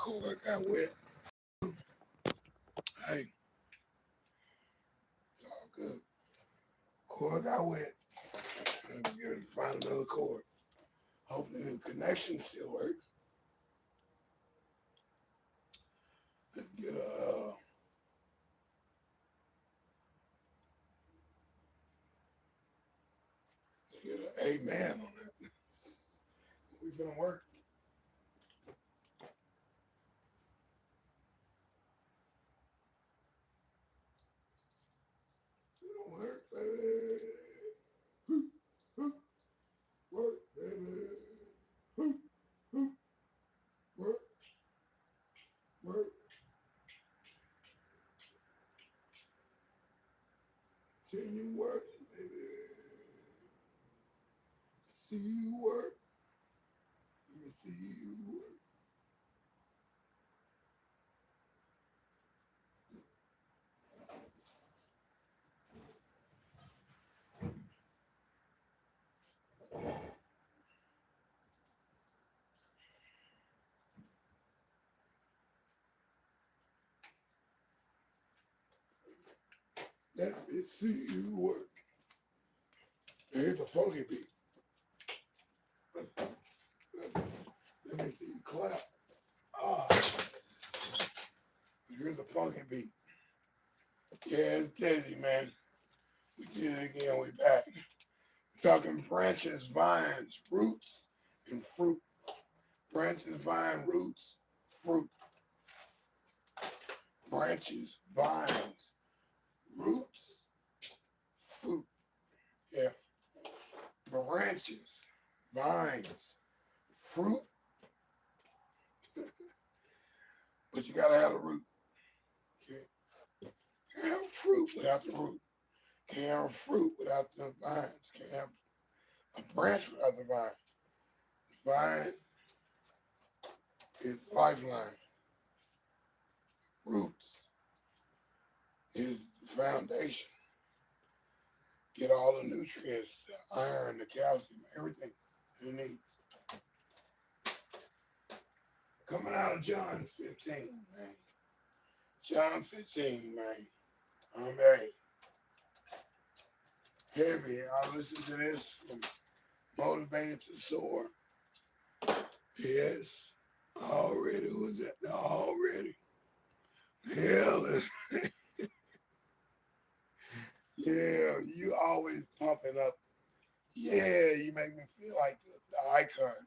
cord got wet. Hey, it's all good. Cord got wet. I'm gonna get to find another cord. Hopefully the connection still works. Let's get an amen on that. We gonna work. We gonna work, baby. Work, baby. Work, work. Continue working, baby. See you work. Let me see you work. Let me see you work. Here's a funky beat. Let me see you clap. Ah, here's a funky beat. Yeah, it's deSz'e, man. We did it again. We back. We're talking branches, vines, roots, and fruit. Branches, vine, roots, fruit. Branches, vines, roots, fruit. Yeah. Branches, vines, fruit. But you gotta have a root. Okay. Can't have fruit without the root. Can't have fruit without the vines. Can't have a branch without the vine. The vine is lifeline. Roots is the foundation. Get all the nutrients, the iron, the calcium, everything it needs. Coming out of John 15, man. John 15, man. I'm heavy. I listen to this from Motivated to Soar. Yes. Already was that already. Hell is yeah, you always pumping up. Yeah, you make me feel like the icon.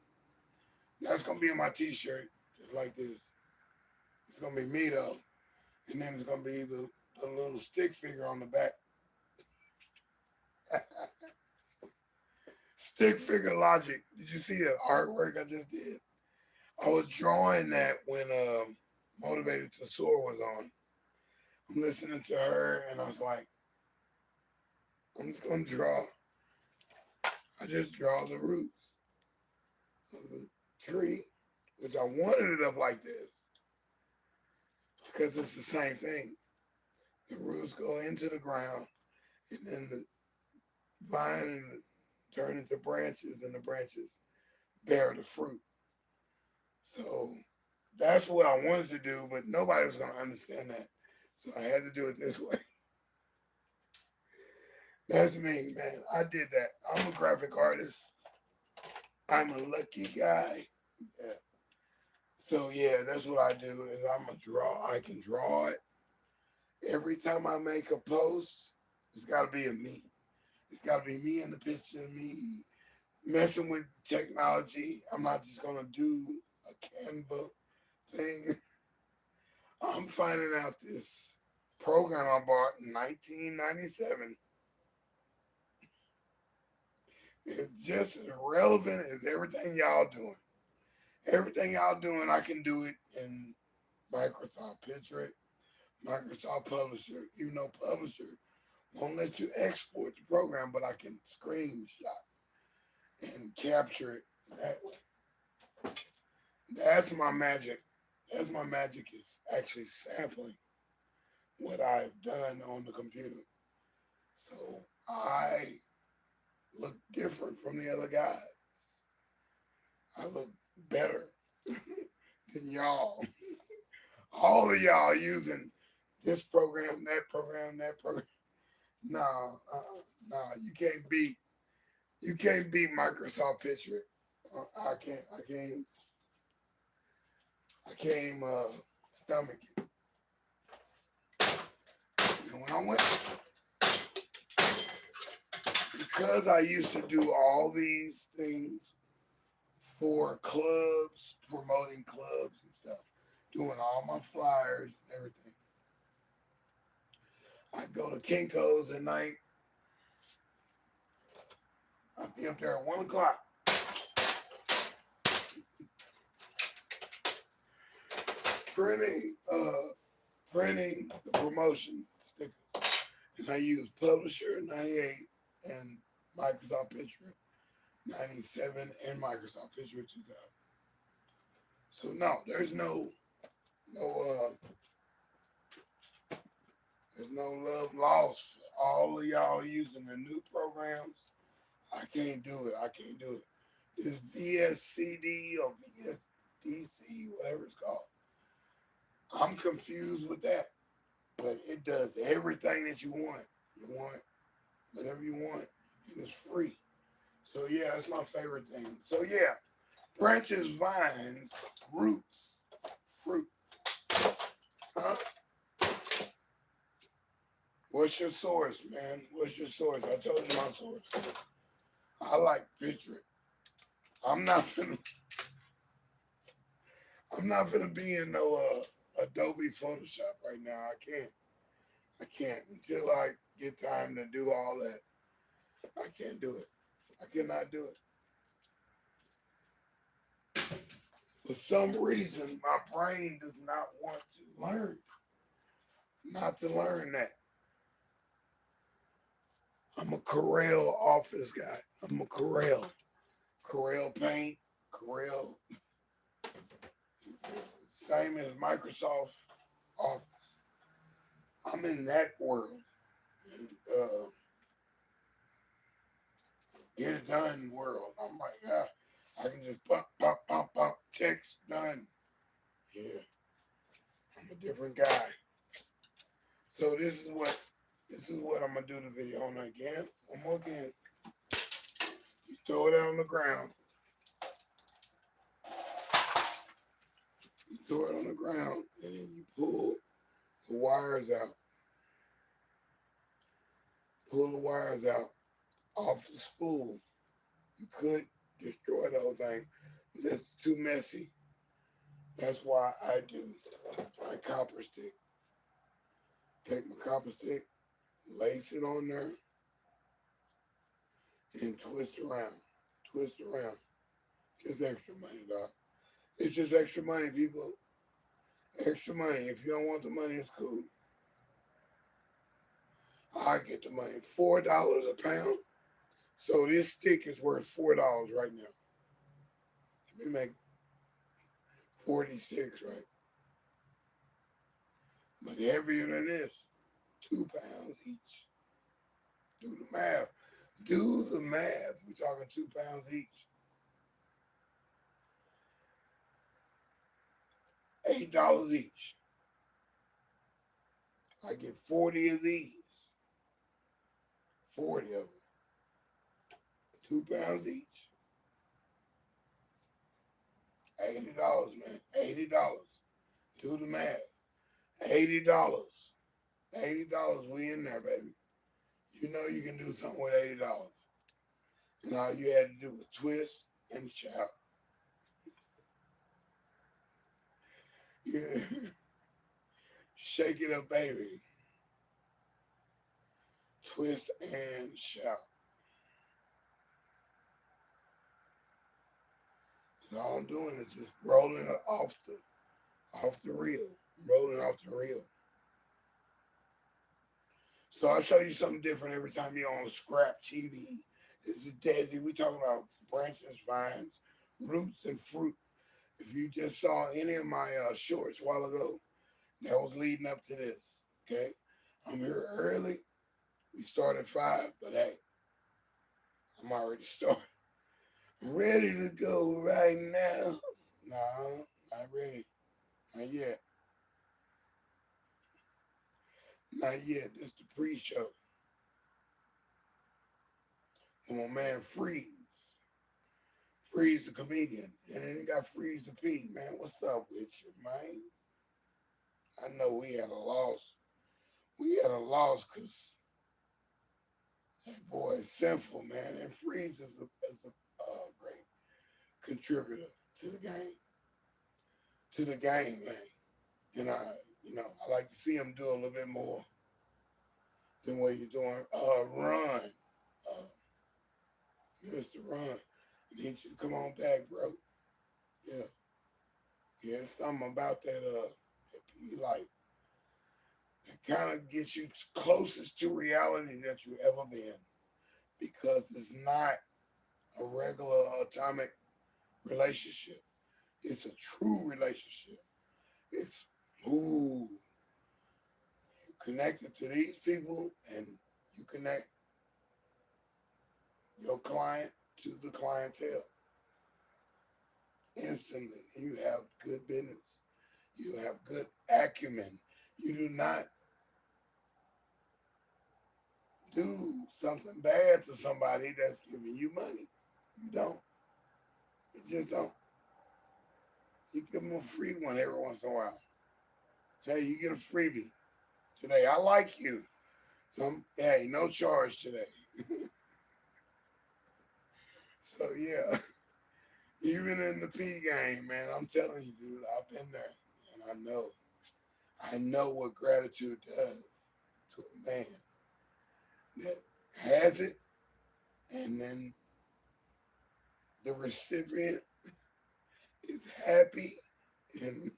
That's gonna be in my t-shirt, just like this. It's gonna be me though. And then it's gonna be the little stick figure on the back. Stick figure logic. Did you see that artwork I just did? I was drawing that when Motivated to Soar was on. I'm listening to her and I was like, I'm just gonna draw. I just draw the roots of the tree, which I wanted it up like this because it's the same thing. The roots go into the ground and then the vine turn into branches and the branches bear the fruit. So that's what I wanted to do, but nobody was going to understand that. So I had to do it this way. That's me, man. I did that. I'm a graphic artist. I'm a lucky guy. Yeah. So yeah, that's what I do is I'm a draw. I can draw it. Every time I make a post, it's got to be a me. It's got to be me in the picture, me messing with technology. I'm not just going to do a Canva thing. I'm finding out this program I bought in 1997 is just as relevant as everything y'all doing. Everything y'all doing, I can do it in Microsoft Picture, Microsoft Publisher, even though Publisher won't let you export the program, but I can screenshot and capture it that way. That's my magic. That's my magic is actually sampling what I've done on the computer. So I look different from the other guys. I look better than y'all. All of y'all using this program, that program, that program. No, no, you can't beat Microsoft Picture. I can't even stomach it. And when I went, because I used to do all these things for clubs, promoting clubs and stuff, doing all my flyers and everything. I'd go to Kinko's at night. I'd be up there at 1 o'clock. Printing the promotion stickers. And I use Publisher 98 and Microsoft Picture 97 and Microsoft Picture 2000. So no, there's no there's no love lost for all of y'all using the new programs. I can't do it. I can't do it. This VSCD or VSDC, whatever it's called. I'm confused with that. But it does everything that you want. You want whatever you want, and it's free. So yeah, that's my favorite thing. So yeah, branches, vines, roots, fruit. Huh? What's your source, man? What's your source? I told you my source. I like picture. I'm not gonna be in no Adobe Photoshop right now. I can't until I get time to do all that. I can't do it. I cannot do it. For some reason, my brain does not want to learn. Not to learn that. I'm a Corel office guy. I'm a Corel. Corel Paint. Corel. Same as Microsoft Office. I'm in that world. And, get it done world. I'm like, I can just pump, text done. Yeah. I'm a different guy. So this is what I'm gonna do the video on again. One more again. You throw it on the ground. You throw it on the ground and then you pull the wires out. Pull the wires out off the spool. You could destroy the whole thing. That's too messy. That's why I do my copper stick. Take my copper stick, lace it on there, and twist around. Twist around. Just extra money, dog. It's just extra money, people. Extra money. If you don't want the money, it's cool. I get the money. $4 a pound. So this stick is worth $4 right now. Let me make 46, right? But heavier than this. 2 pounds each. Do the math. Do the math. We're talking 2 pounds each. $8 each. I get 40 of these. 40 of them. 2 pounds each. $80, man. $80. Do the math. $80. $80. We in there, baby. You know you can do something with $80. And all you had to do was twist and shout. Yeah. Shake it up, baby. Twist and shout. So all I'm doing is just rolling it off the reel. Rolling off the reel. So I'll show you something different every time you're on Scrap TV. This is deSz'e. We talking about branches, vines, roots, and fruit. If you just saw any of my shorts a while ago, that was leading up to this. Okay, I'm here early. We start at 5, but hey, I'm already started. I'm ready to go right now. No, not ready. Not yet. Not yet. This the pre-show. Come on, man, Freeze the comedian. And then you got Freeze the P. Man, what's up with you, man? I know we had a loss. We had a loss because that boy is sinful, man. And Freeze is a great contributor to the game. To the game, man. And I like to see him do a little bit more than what he's doing. Run. Uh, Minister Run. I need you to come on back, bro. Yeah. Yeah, it's something about that P life that kind of gets you closest to reality that you've ever been because it's not a regular atomic relationship. It's a true relationship. It's who you connected to these people and you connect your client to the clientele instantly. You have good business. You have good acumen. You do not do something bad to somebody that's giving you money. You don't. You just don't. You give them a free one every once in a while. Hey, you get a freebie today. I like you. Hey, no charge today. So yeah, even in the P game, man, I'm telling you, dude, I've been there, and I know what gratitude does to a man that has it, and then the recipient is happy, and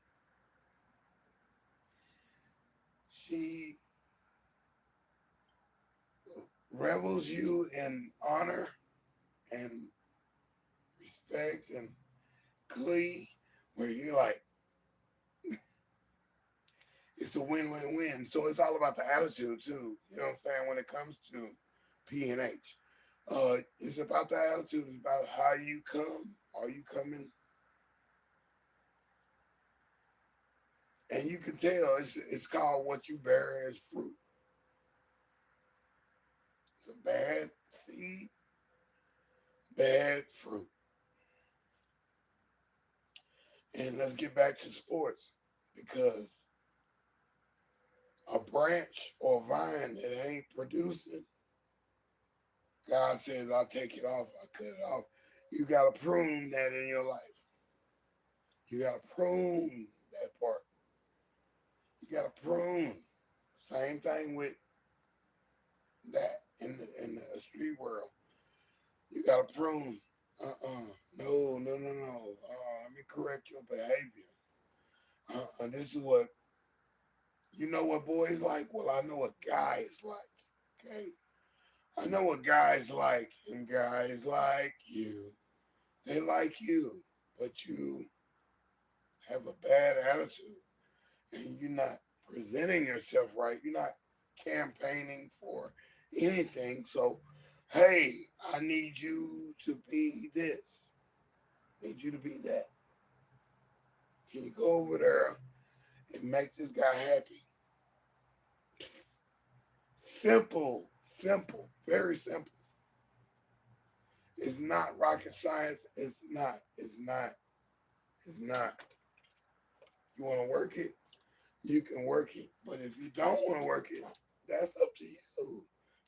she revels you in honor and respect and glee, where you're like, it's a win-win-win. So it's all about the attitude too. You know what I'm saying? When it comes to P and H, it's about the attitude. It's about how you come. Are you coming? And you can tell it's called what you bear as fruit. It's a bad seed, bad fruit. And let's get back to sports because a branch or vine that ain't producing, God says, I'll take it off, I'll cut it off. You got to prune that in your life. You got to prune that part. You got to prune. Same thing with that in the street world. You got to prune. No, no, no, no. Let me correct your behavior. This is what, you know what boys like? Well, I know what guys like. Okay? I know what guys like, and guys like you. They like you, but you have a bad attitude, and you're not presenting yourself right. You're not campaigning for anything. So, hey, I need you to be this. I need you to be that. Can you go over there and make this guy happy? Simple, simple, very simple. It's not rocket science. It's not. It's not. It's not. You want to work it? You can work it. But if you don't want to work it, that's up to you.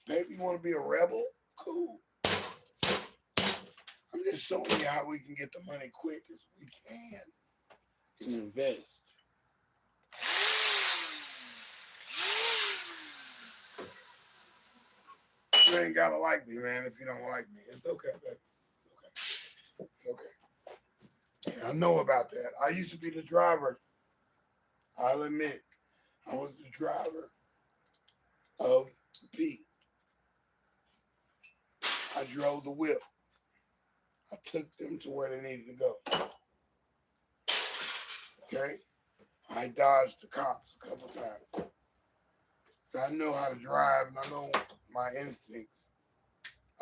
Maybe you want to be a rebel? Cool. I'm just showing you how we can get the money quick as we can and invest. You ain't gotta like me, man, if you don't like me. It's okay, baby. It's okay. It's okay. Yeah, I know about that. I used to be the driver. I'll admit, I was the driver of the P. I drove the whip. I took them to where they needed to go. Okay? I dodged the cops a couple times. So I know how to drive and I know my instincts.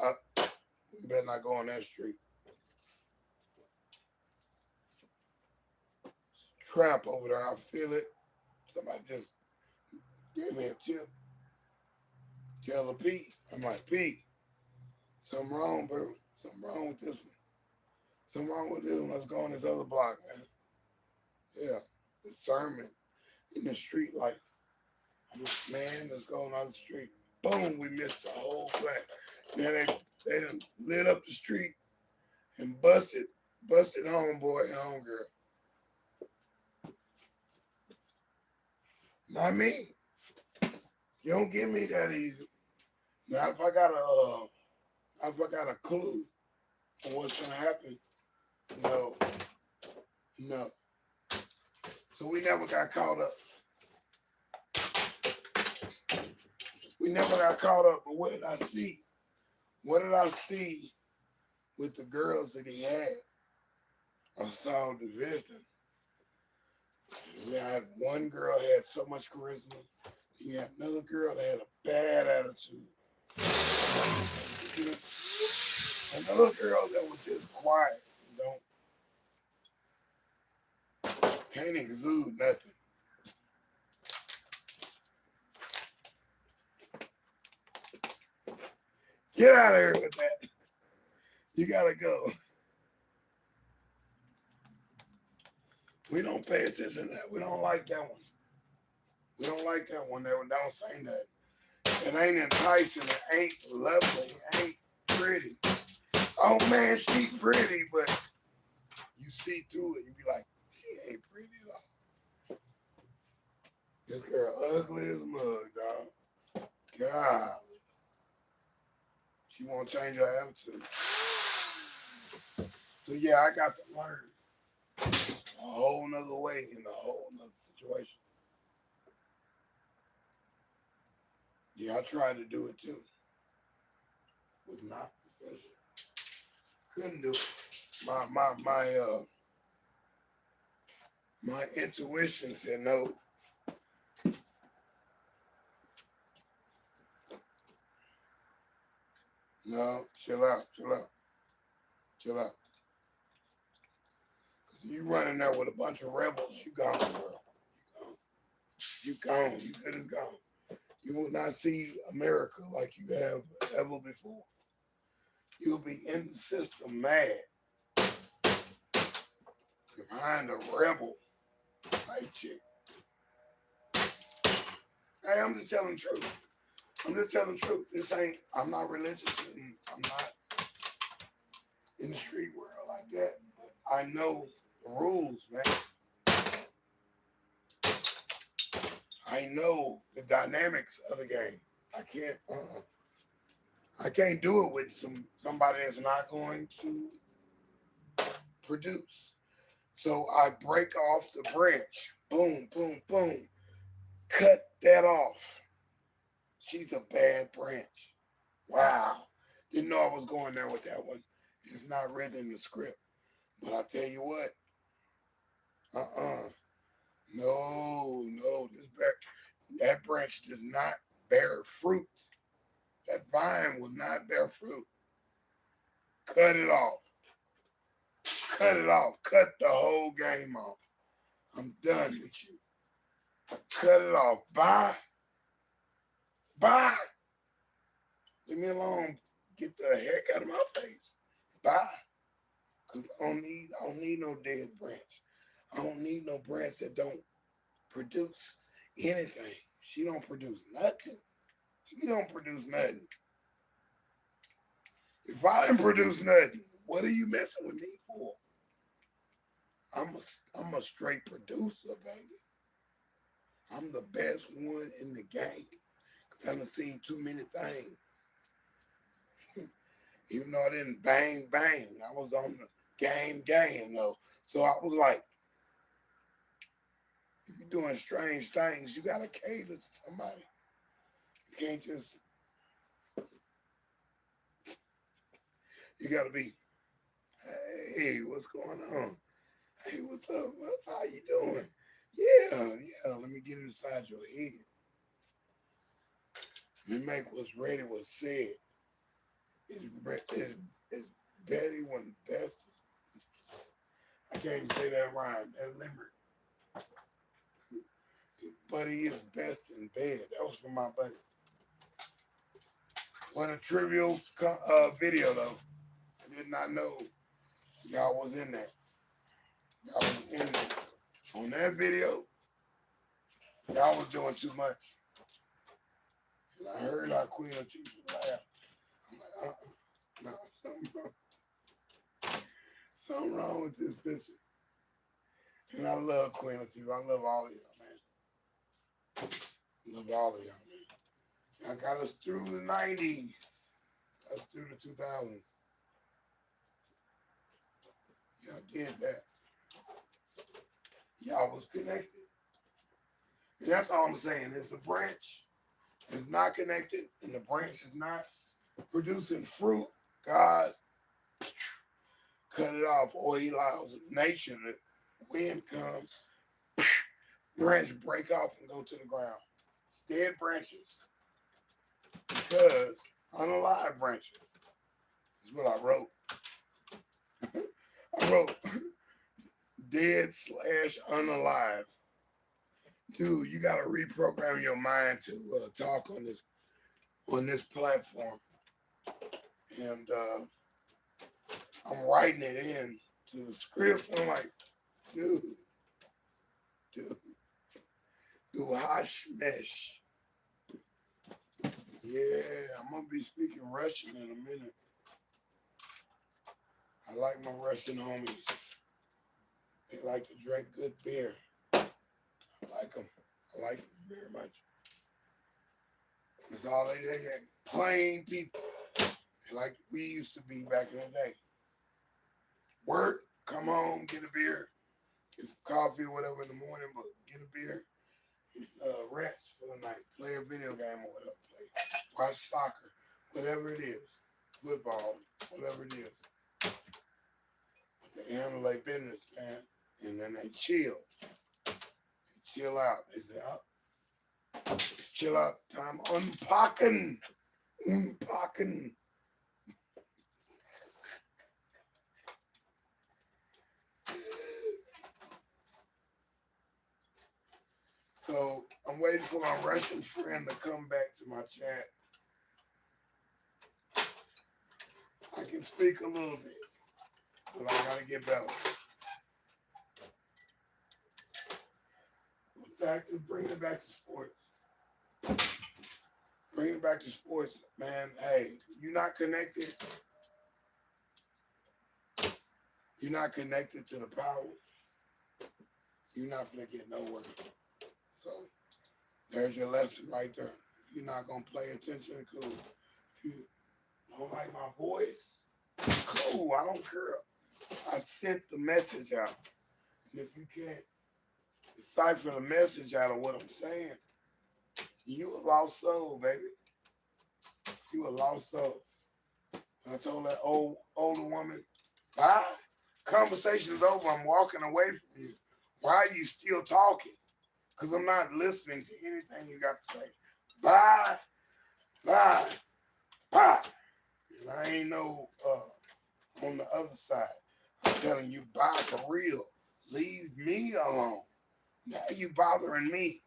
You better not go on that street. Trap over there. I feel it. Somebody just Gave me a tip. Tell her P. I'm like, P, something wrong, bro. Something wrong with this one. Something wrong with this one. Let's go on this other block, man. Yeah. Discernment in the street life. Man, let's go on the other street. Boom, we missed the whole block. Now they done lit up the street and busted homeboy and homegirl. Not me. You don't get me that easy. Not if I got a clue on what's gonna happen. No. No. So we never got caught up. We never got caught up. But what did I see? What did I see with the girls that he had? I saw division. We had one girl had so much charisma. He had another girl that had a bad attitude. Another girl that was just quiet. Can't exude nothing. Get out of here with that. You gotta go. We don't pay attention to that. We don't like that one. We don't like that one. That don't say nothing. It ain't enticing. It ain't lovely. It ain't pretty. Oh man, she pretty, but you see through it. You be like, she ain't pretty at all. This girl ugly as mud, dog. God. She won't change her attitude. So yeah, I got to learn a whole nother way in a whole nother situation. Yeah, I tried to do it too. Was not professional. Couldn't do it. My intuition said no. No, chill out. Cause you running there with a bunch of rebels, you gone, bro. You gone. You good as gone. You will not see America like you have ever before. You'll be in the system mad behind a rebel type chick. Hey, I'm just telling the truth. I'm not religious and I'm not in the street world like that. But I know the rules, man. I know the dynamics of the game. I can't do it with somebody that's not going to produce. So I break off the branch. Boom, boom, boom. Cut that off. She's a bad branch. Wow. Didn't know I was going there with that one. It's not written in the script. But I tell you what. No. That branch does not bear fruit. That vine will not bear fruit. Cut it off. Cut it off. Cut the whole game off. I'm done with you. Cut it off. Bye. Bye. Leave me alone. Get the heck out of my face. Bye. Cause I don't need no dead branch. I don't need no branch that don't produce anything. She don't produce nothing. She don't produce nothing. If I didn't produce nothing, what are you messing with me for? I'm a straight producer, baby. I'm the best one in the game. Cause I've seen too many things. Even though I didn't bang, I was on the game though. So I was like, if you're doing strange things, you gotta cater to somebody. You can't just, you gotta be, hey, what's going on? Hey, what's up? How you doing? Yeah, let me get inside your head. Let me make what's ready was said. It's Betty when best. I can't even say that rhyme. That limerick. Buddy is best in bed. That was from my buddy. What a trivial video, though. I did not know y'all was in that. Y'all was in there. On that video, y'all was doing too much. And I heard our Queen Latifah laugh. I'm like, no, something wrong with this picture. And I love Queen Latifah. I love all of y'all, man. I love all of y'all, man. I got us through the 90s. Us through the 2000s. Y'all did that. Y'all was connected. And that's all I'm saying. It's a branch is not connected and the branch is not producing fruit. God cut it off, or he allows nature, the wind comes, branch break off and go to the ground. Dead branches. Because unalive branches is what I wrote. I wrote dead/unalive. Dude, you gotta reprogram your mind to talk on this platform. And I'm writing it in to the script. I'm like, dude, Hashmesh. Yeah, I'm gonna be speaking Russian in a minute. I like my Russian homies. They like to drink good beer. I like them. I like them very much. That's all they get. Plain people. They like we used to be back in the day. Work, come home, get a beer, get some coffee or whatever in the morning, but get a beer, rest for the night, play a video game or whatever, watch soccer, whatever it is, football, whatever it is. But they handle their business, man, and then they chill. They chill out. They say, oh, it's chill out time. Unpacking. So I'm waiting for my Russian friend to come back to my chat. I can speak a little bit, but I gotta get better. Bringing it back to sports. Bringing it back to sports, man. Hey, you're not connected. You're not connected to the power. You're not gonna get nowhere. So there's your lesson right there. You're not gonna pay attention, cool. If you don't like my voice, cool, I don't care. I sent the message out. And if you can't decipher the message out of what I'm saying, you a lost soul, baby. You a lost soul. I told that older woman, bye. Conversation's over. I'm walking away from you. Why are you still talking? Because I'm not listening to anything you got to say. Bye. Bye. Bye. And I ain't no on the other side. I'm telling you, bye for real. Leave me alone. Now you bothering me.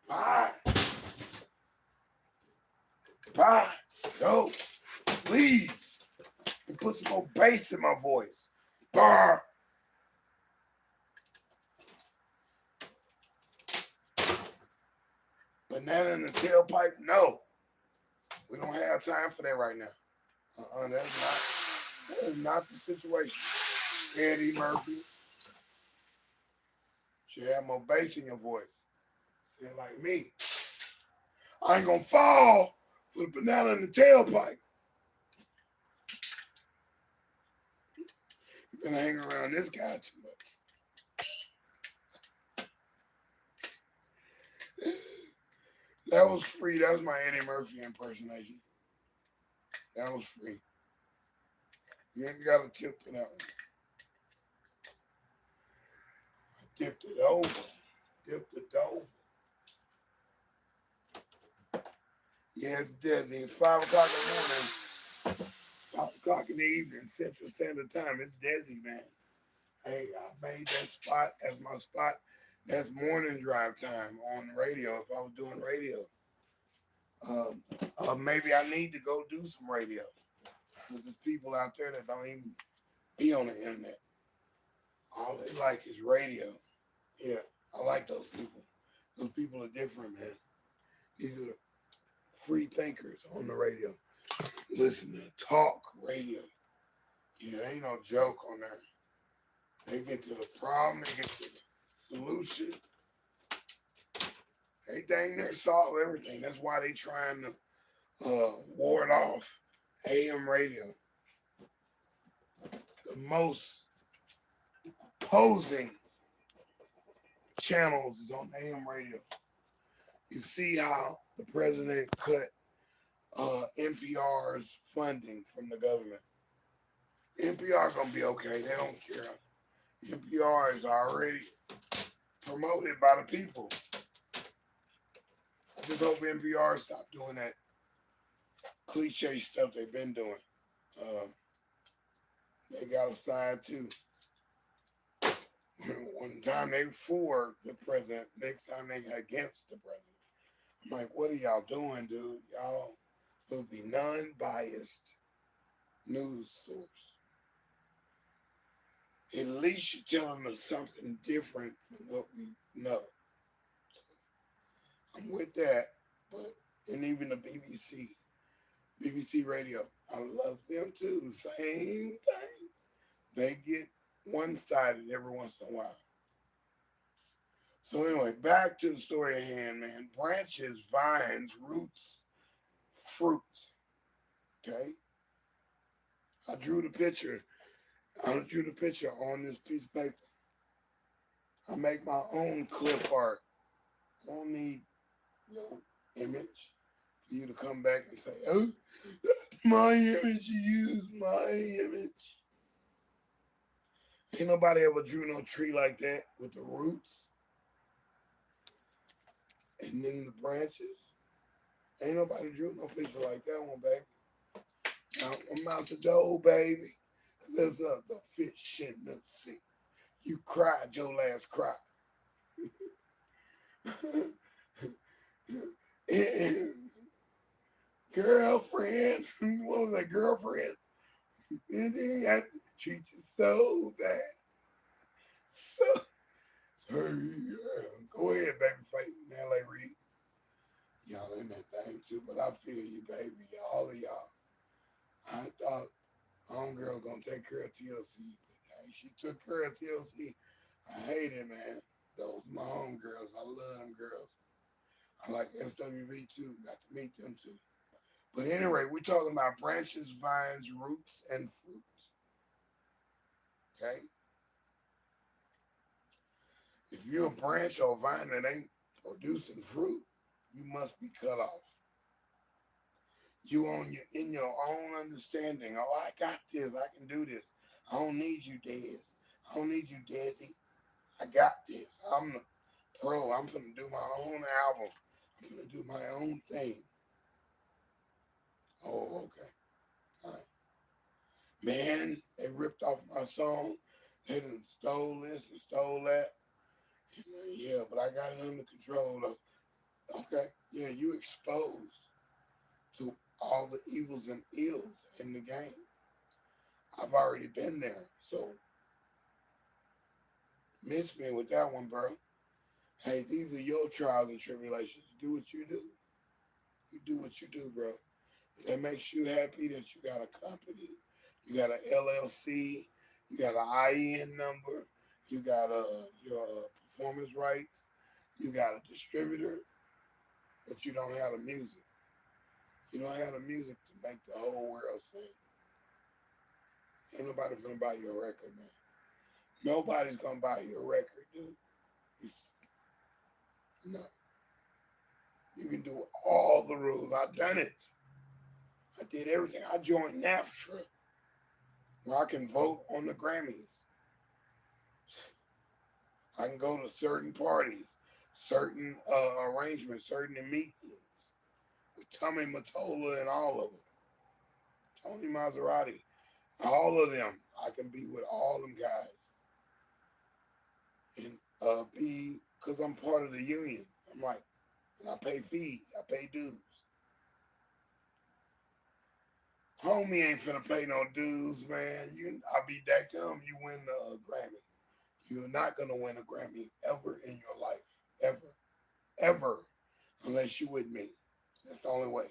Bye. Bye. Go. Leave. And put some more bass in my voice. Bar. Banana in the tailpipe? No. We don't have time for that right now. That is not the situation. Eddie Murphy. Should have more bass in your voice. Say it like me. I ain't gonna fall for the banana in the tailpipe. You're gonna hang around this guy too much. That was free. That was my Eddie Murphy impersonation. That was free. You ain't got a tip for that one. I dipped it over. Dipped it over. Yeah, it's deSz'e. It's 5 o'clock in the morning. 5 o'clock in the evening, Central Standard Time. It's deSz'e, man. Hey, I made that spot as my spot. That's morning drive time on the radio. If I was doing radio, maybe I need to go do some radio because there's people out there that don't even be on the internet. All they like is radio. Yeah, I like those people. Those people are different, man. These are the free thinkers on the radio. Listen to talk radio. Yeah, ain't no joke on there. They get to the problem, they get to the solution. They dang near solve everything. That's why they trying to ward off AM radio. The most opposing channels is on AM radio. You see how the president cut NPR's funding from the government. NPR gonna be okay. They don't care. NPR is already promoted by the people. I just hope NPR stop doing that cliche stuff they've been doing. They got a side too. One time they for the president, next time they against the president. I'm like, what are y'all doing, dude? Y'all will be non-biased news source. At least you're telling us something different from what we know. So I'm with that, but and even the BBC Radio, I love them too. Same thing. They get one-sided every once in a while. So anyway, back to the story at hand, man. Branches, vines, roots, fruit. Okay? I drew the picture. I drew the picture on this piece of paper. I make my own clip art. I don't need no image for you to come back and say, oh, that's my image. You use my image. Ain't nobody ever drew no tree like that with the roots and then the branches. Ain't nobody drew no picture like that one, baby. Now, I'm out the door, baby. There's the fish in the sea. You cried your last cry. And girlfriend, what was that, girlfriend? And then you have to treat you so bad. So, go ahead, baby, fight in L.A. Reid. Y'all in that thing too, but I feel you, baby. All of y'all. I thought homegirl gonna take care of TLC, but hey, she took care of TLC. I hate it, man. Those my homegirls. I love them girls. I like SWV too. Got to meet them too. But anyway, we're talking about branches, vines, roots, and fruits. Okay? If you're a branch or a vine that ain't producing fruit, you must be cut off. You in your own understanding. Oh, I got this. I can do this. I don't need you, Dez. I don't need you, Desi. I got this. I'm the pro. I'm gonna do my own album. I'm gonna do my own thing. Oh, okay. All right. Man, they ripped off my song. They done stole this and stole that. Yeah, but I got it under control. Okay. Yeah, you exposed to all the evils and ills in the game. I've already been there. So miss me with that one, bro. Hey, these are your trials and tribulations. Do what you do. You do what you do, bro. That makes you happy that you got a company, you got an LLC, you got an IN number, you got your performance rights, you got a distributor, but you don't have the music. You don't have the music to make the whole world sing. Ain't nobody gonna buy your record, man. Nobody's gonna buy your record, dude. No. You can do all the rules. I've done it. I did everything. I joined NAFTA, where I can vote on the Grammys. I can go to certain parties, certain arrangements, certain meetings with Tommy Mottola and all of them. Tony Maserati, all of them. I can be with all them guys and be because I'm part of the union. I'm like, and I pay fees, I pay dues. Homie ain't finna pay no dues, man. I'll be that come you win the Grammy. You're not gonna win a Grammy ever in your life, ever, ever, unless you with me. That's the only way.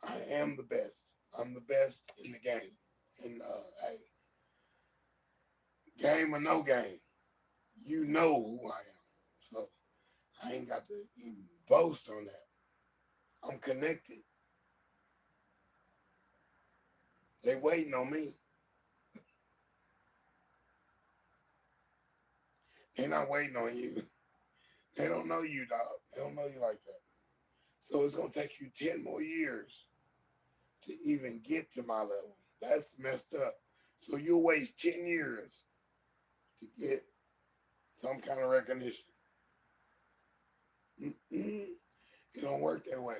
I am the best. I'm the best in the game. And hey, game or no game, you know who I am. So I ain't got to even boast on that. I'm connected. They waiting on me. They not waiting on you. They don't know you, dog. They don't know you like that. So it's gonna take you 10 more years to even get to my level. That's messed up. So you'll waste 10 years to get some kind of recognition. Mm-mm. It don't work that way.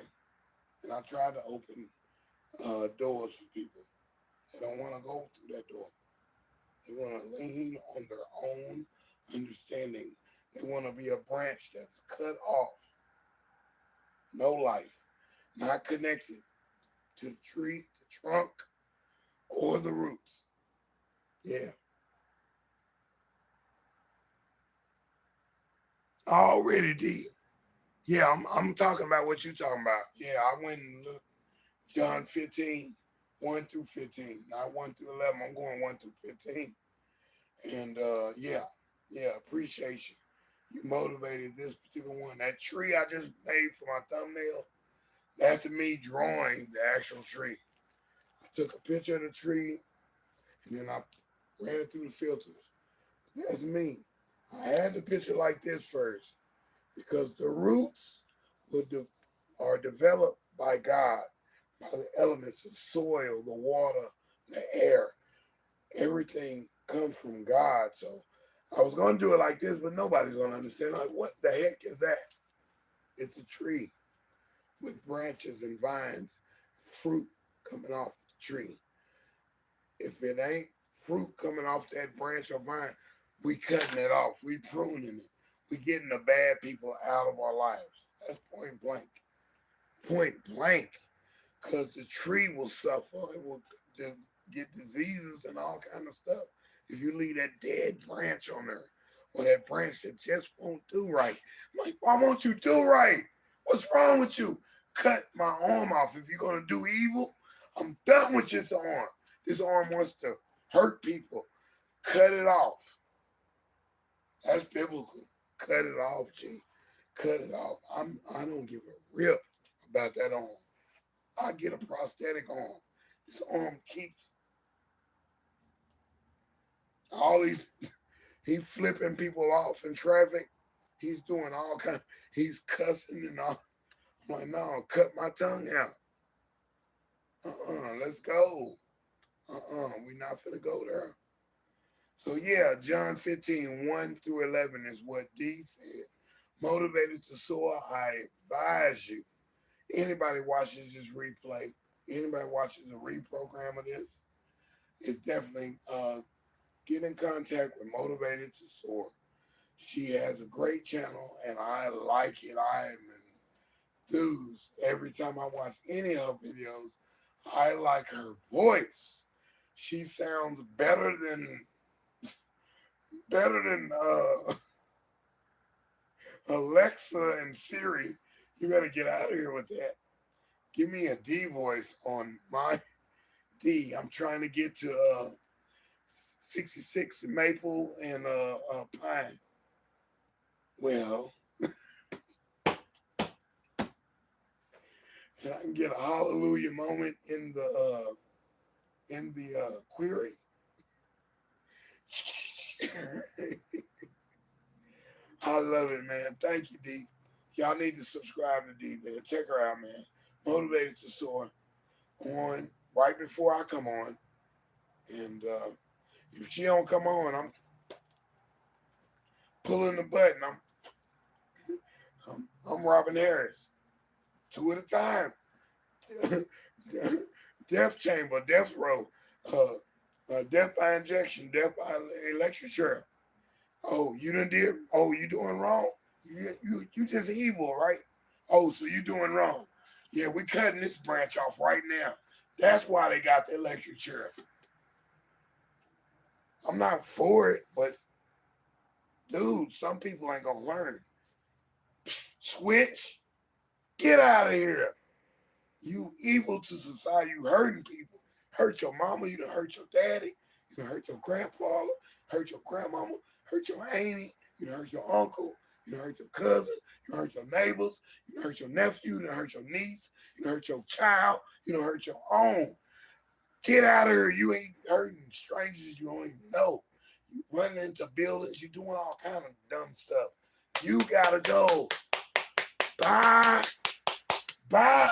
And I try to open doors for people. They don't want to go through that door. They want to lean on their own understanding. They want to be a branch that's cut off, no life, not connected to the tree, the trunk, or the roots. Yeah. Already, D. Yeah, I'm talking about what you talking about. Yeah, I went and looked John 15, 1 through 15. Not 1 through 11. I'm going 1 through 15. And yeah, appreciate you. You motivated this particular one. That tree I just made for my thumbnail, that's me drawing the actual tree. I took a picture of the tree and then I ran it through the filters. That's me. I had the picture like this first because the roots are developed by God, by the elements, the soil, the water, the air. Everything comes from God. So I was going to do it like this, but nobody's going to understand. Like, what the heck is that? It's a tree with branches and vines, fruit coming off the tree. If it ain't fruit coming off that branch or vine, we cutting it off. We pruning it. We getting the bad people out of our lives. That's point blank. Point blank. Because the tree will suffer. It will get diseases and all kind of stuff if you leave that dead branch on there or that branch that just won't do right. I'm like, why won't you do right? What's wrong with you? Cut my arm off. If you're going to do evil, I'm done with this arm. This arm wants to hurt people. Cut it off. That's biblical. Cut it off, G. Cut it off. I don't give a rip about that arm. I get a prosthetic arm. This arm keeps all these, he's flipping people off in traffic. He's doing all kind, he's cussing and all. I'm like, no, cut my tongue out. Let's go. We not finna go there. So yeah, John 15, 1 through 11 is what D said. Motivated to soar, I advise you. Anybody watches this replay, anybody watches a reprogram of this, is definitely get in contact with Motivated to Soar. She has a great channel and I like it. I am enthused every time I watch any of her videos. I like her voice. She sounds better than Alexa and Siri. You better get out of here with that. Give me a D voice on my D. I'm trying to get to 66 Maple and Pine. Well, and I can get a hallelujah moment in the query. I love it, man. Thank you, D. Y'all need to subscribe to D, man. Check her out, man. Motivated to Soar on right before I come on. And if she don't come on, I'm pulling the button. I'm Robin Harris. 2 at a time. Death chamber, death row, death by injection, death by electric chair. Oh, you done did? Oh, you doing wrong? You just evil, right? Oh, so you doing wrong. Yeah, we cutting this branch off right now. That's why they got the electric chair. I'm not for it, but dude, some people ain't gonna learn. Switch, get out of here. You evil to society. You hurting people. Hurt your mama. You done hurt your daddy. You done hurt your grandfather. Hurt your grandmama. Hurt your auntie. You done hurt your uncle. You done hurt your cousin. You done hurt your neighbors. You done hurt your nephew. You done hurt your niece. You done hurt your child. You done hurt your own. Get out of here. You ain't hurting strangers you don't even know. You running into buildings. You doing all kind of dumb stuff. You gotta go. Bye. Bye.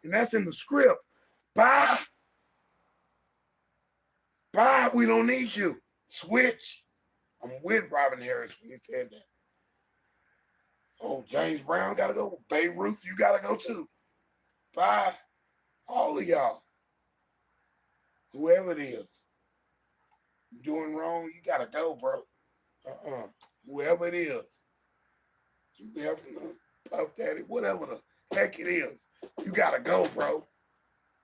And that's in the script. Bye. Bye. We don't need you. Switch. I'm with Robin Harris when he said that. Oh, James Brown gotta go. Babe Ruth, you gotta go too. Bye. All of y'all. Whoever it is. Doing wrong, you gotta go, bro. Whoever it is. You have Puff Daddy, whatever the heck it is. You gotta go, bro.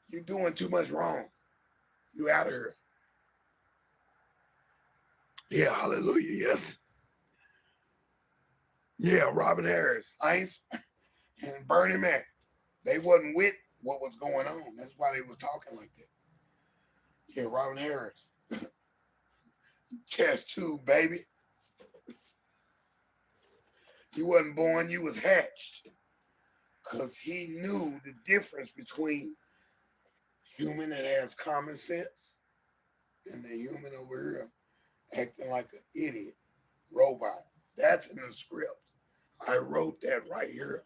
You doing too much wrong. You out of here. Yeah, hallelujah, yes. Yeah, Robin Harris, Ice, and Bernie Mac. They wasn't with what was going on. That's why they was talking like that. Yeah, Robin Harris. Test tube, baby. You wasn't born, you was hatched. Because he knew the difference between human that has common sense and the human over here acting like an idiot robot. That's in the script. I wrote that right here.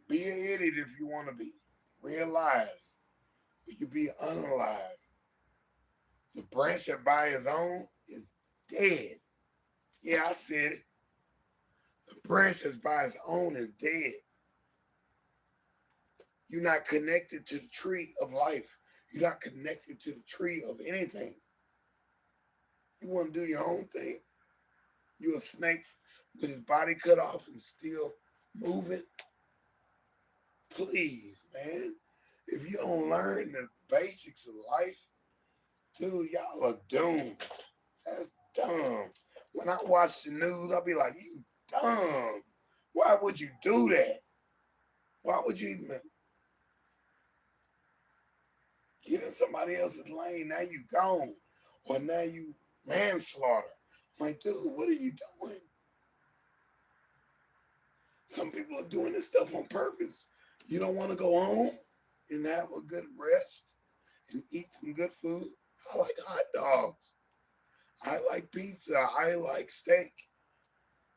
Be an idiot if you want to be. Realize you be unalive. The branch that by his own is dead. Yeah, I said it. The branch that's by its own is dead. You're not connected to the tree of life. You're not connected to the tree of anything. You want to do your own thing. You a snake with his body cut off and still moving. Please, man. If you don't learn the basics of life, dude, y'all are doomed. That's dumb. When I watch the news, I'll be like, you dumb. Why would you do that? Why would you even get in somebody else's lane? Now you gone. Or now you manslaughter. I'm like, dude, what are you doing? Some people are doing this stuff on purpose. You don't want to go home and have a good rest and eat some good food. I like hot dogs. I like pizza. I like steak.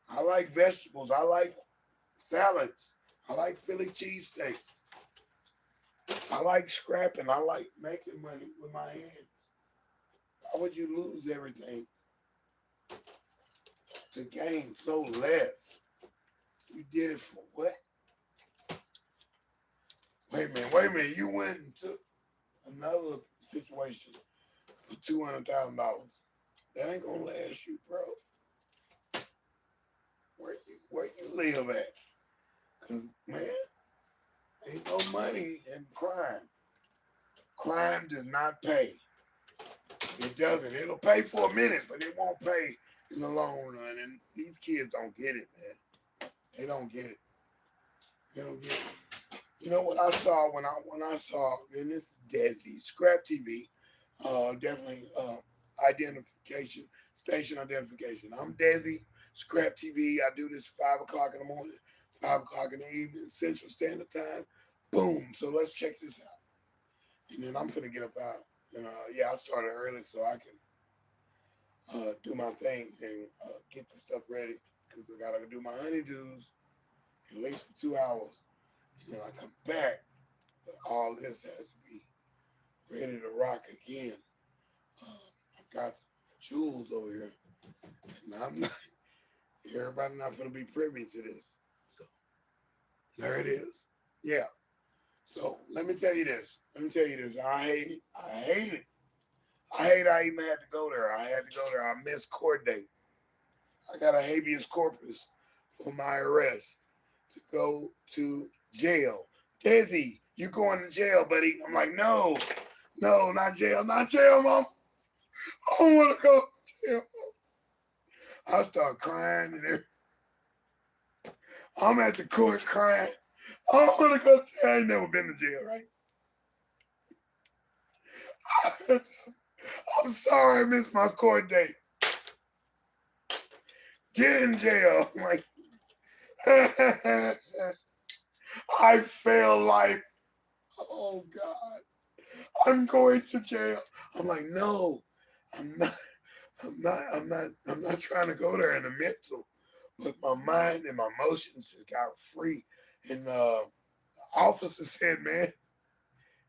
I like vegetables. I like salads. I like Philly cheesesteaks. I like scrapping. I like making money with my hands. Why would you lose everything to gain so less? You did it for what? Wait a minute. You went and took another situation for $200,000. That ain't gonna last you, bro. Where you live at? Cause man, ain't no money in crime. Crime does not pay. It doesn't. It'll pay for a minute, but it won't pay in the long run. And these kids don't get it, man. They don't get it. They don't get it. You know what I saw when I saw, and this is deSz'e, Scrap TV, definitely identification, station identification. I'm deSz'e, Scrap TV. I do this 5 o'clock in the morning, 5 o'clock in the evening, Central Standard Time. Boom. So let's check this out. And then I'm finna get up out. And yeah, I started early so I can do my thing and get the stuff ready because I gotta do my honeydews at least for 2 hours. And then I come back, but all this has to be ready to rock again. I've got some jewels over here, and I'm not. Everybody not gonna be privy to this. So there it is. Yeah. So let me tell you this. I hate it. I hate I even had to go there. I had to go there. I missed court date. I got a habeas corpus for my arrest to go to jail. DeSz'e, you going to jail, buddy? I'm like, no, no, not jail, not jail, mom. I don't want to go to jail. I start crying and everything. I'm at the court crying. I don't want to go to jail. I ain't never been to jail, right? I'm sorry I missed my court date. Get in jail. I'm like, I fail life. Oh God. I'm going to jail. I'm like, no, I'm not, I'm not trying to go there in the mental. But my mind and my emotions just got free. And the officer said, man,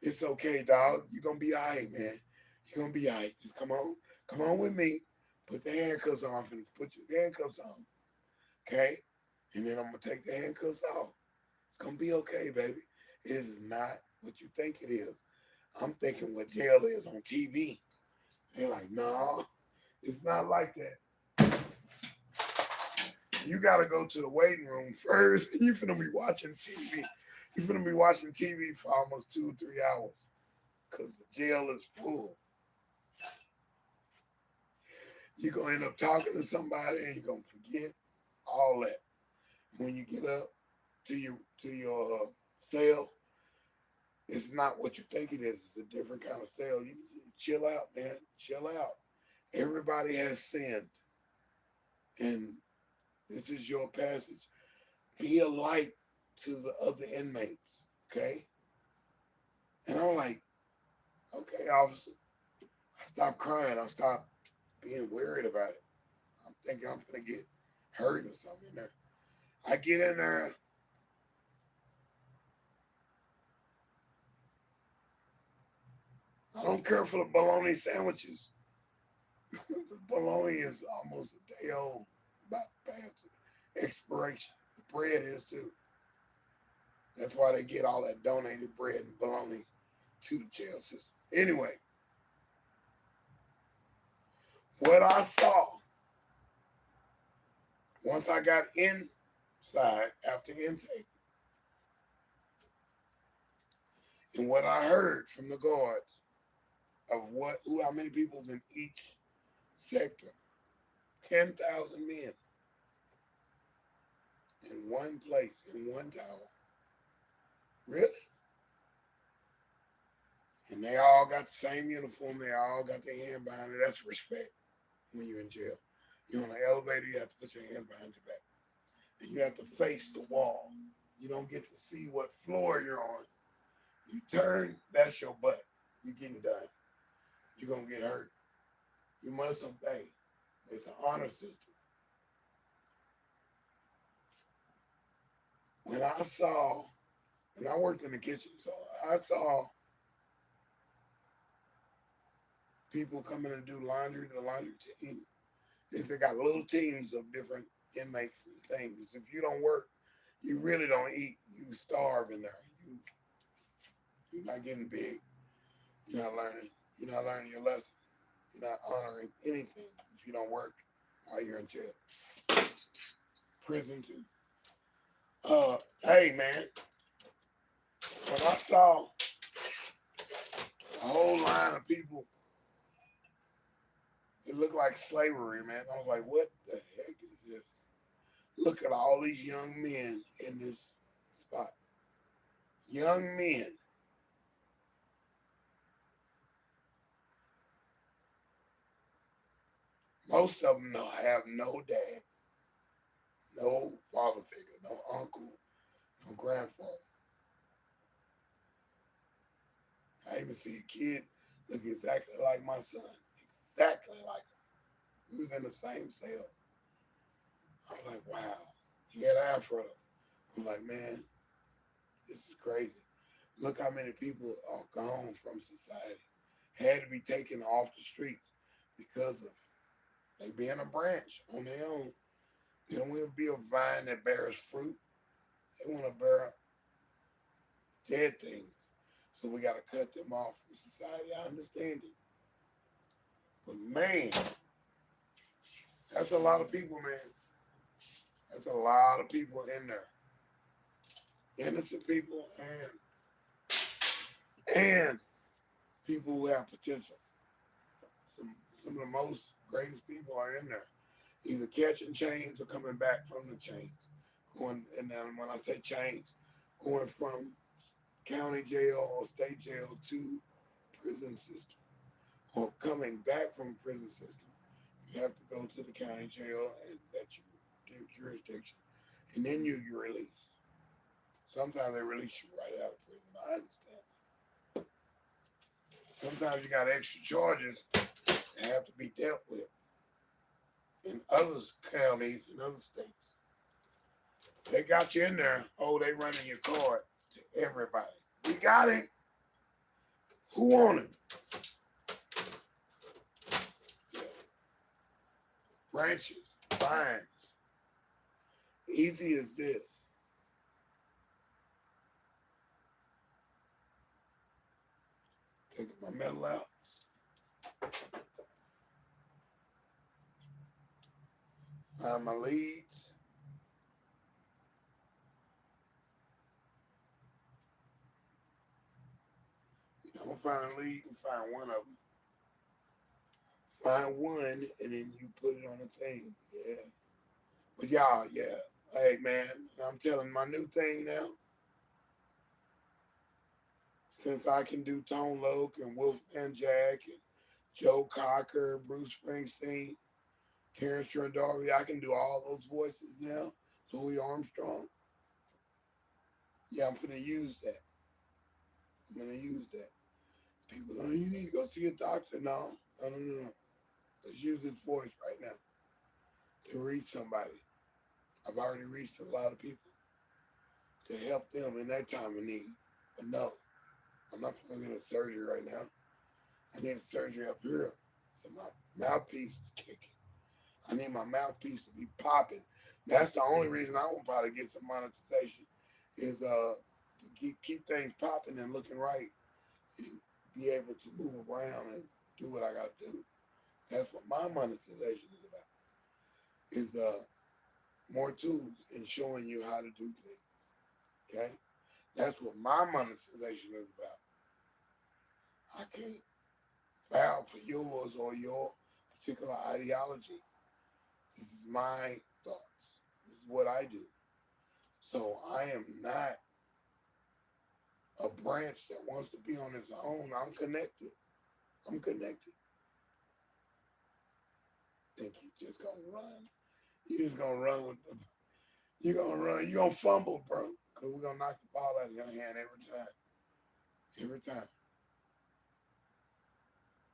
it's okay, dog. You're gonna be all right, man. You're gonna be all right. Just come on with me. Put the handcuffs on. Put your handcuffs on. Okay? And then I'm gonna take the handcuffs off. It's gonna be okay, baby. It is not what you think it is. I'm thinking what jail is on TV. They're like, no, it's not like that. You gotta go to the waiting room first. You're gonna be watching TV. You're gonna be watching TV for almost 2 or 3 hours because the jail is full. You're gonna end up talking to somebody and you're gonna forget all that. When you get up to your cell, it's not what you think it is. It's a different kind of cell. You chill out, man. Chill out. Everybody has sinned, and this is your passage. Be a light to the other inmates, okay? And I'm like, okay, officer. I stopped crying. I stopped being worried about it. I'm thinking I'm gonna get hurt or something in there. I get in there. I don't care for the bologna sandwiches. The bologna is almost a day old, about past expiration. The bread is too. That's why they get all that donated bread and bologna to the jail system. Anyway, what I saw once I got inside after intake, and what I heard from the guards of how many people's in each sector, 10,000 men in one place, in one tower. Really? And they all got the same uniform. They all got their hand behind it. That's respect when you're in jail. You're on an elevator, you have to put your hand behind your back. And you have to face the wall. You don't get to see what floor you're on. You turn, that's your butt. You're getting done. You're going to get hurt. You must obey. It's an honor system. When I worked in the kitchen, so I saw people coming to do laundry, the laundry team. They got little teams of different inmates and things. If you don't work, you really don't eat. You starve in there. You're not getting big. You're not learning. You're not learning your lesson. You're not honoring anything if you don't work while you're in jail. Prison too. Hey man, when I saw a whole line of people, it looked like slavery, man. I was like, what the heck is this? Look at all these young men in this spot. Young men. Most of them have no dad, no father figure, no uncle, no grandfather. I even see a kid look exactly like my son. Exactly like him. We was in the same cell. I was like, wow. He had an afro. I'm like, man, this is crazy. Look how many people are gone from society. Had to be taken off the streets because of they being a branch on their own. They don't want to be a vine that bears fruit. They want to bear dead things. So we got to cut them off from society. I understand it. But man, That's a lot of people, man. That's a lot of people in there. Innocent people and people who have potential. Some of the most greatest people are in there. Either catching chains or coming back from the chains. Going and then when I say chains, going from county jail or state jail to prison system. Or coming back from prison system. You have to go to the county jail and that jurisdiction. And then you're released. Sometimes they release you right out of prison. I understand. Sometimes you got extra charges that have to be dealt with in other counties and other states. They got you in there. Oh, they running your card to everybody. We got him. Who on him? Yeah. Branches, fines. Easy as this. Taking my medal out. Find my leads. You don't find a lead, you find one of them. Find one and then you put it on a thing. Yeah. But y'all, yeah. Hey man, I'm telling my new thing now. Since I can do Tone Loc and Wolfman Jack and Joe Cocker, Bruce Springsteen, Terrence Trent D'Arby, I can do all those voices now. Louis Armstrong. Yeah, I'm gonna use that. I'm gonna use that. People, oh, you need to go see a doctor. No. No. Let's use this voice right now to reach somebody. I've already reached a lot of people to help them in that time of need. But no, I'm not going to get a surgery right now. I need a surgery up here. So my mouthpiece is kicking. I need my mouthpiece to be popping. That's the only reason I will probably get some monetization is to keep things popping and looking right and be able to move around and do what I got to do. That's what my monetization is about. Is more tools and showing you how to do things. Okay? That's what my monetization is about. I can't vouch for yours or your particular ideology. This is my thoughts. This is what I do. So I am not a branch that wants to be on its own. I'm connected. I'm connected. Think you just gonna run? You just gonna run with the, you're gonna run. You're gonna fumble, bro. Cause we're gonna knock the ball out of your hand every time. Every time.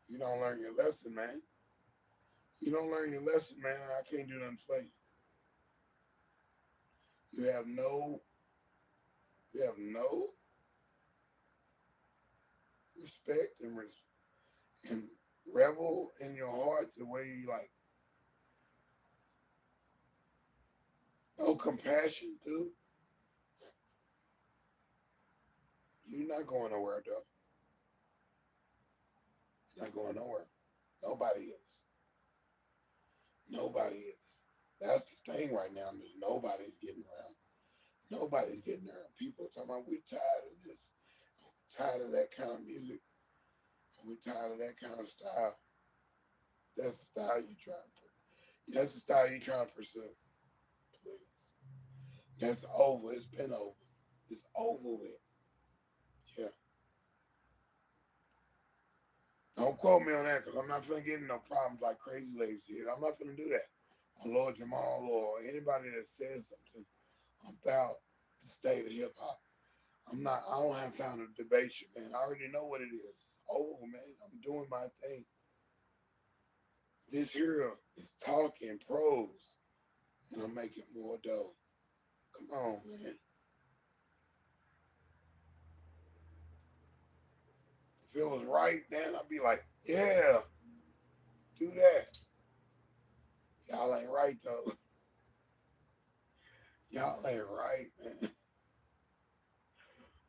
You don't learn your lesson, man. You don't learn your lesson, man. I can't do nothing for you. You have no respect and revel in your heart the way you like. No compassion, dude. You're not going nowhere, though. You're not going nowhere. Nobody is. Nobody is. That's the thing right now. I mean, nobody's getting around. Nobody's getting around. People are talking about we're tired of this. We're tired of that kind of music. We're tired of that kind of style. That's the style you trying to put. That's the style you trying to pursue. Please. That's over. It's been over. It's over with. Yeah. Don't quote me on that because I'm not finna get in no problems like Crazy Legs did. I'm not finna do that. Or Lord Jamal or anybody that says something about the state of hip hop. I don't have time to debate you, man. I already know what it is. It's over, man. I'm doing my thing. This here is talking prose and I'm making more dough. Come on, man. If it was right, then I'd be like, yeah, do that. Y'all ain't right though. Y'all ain't right, man.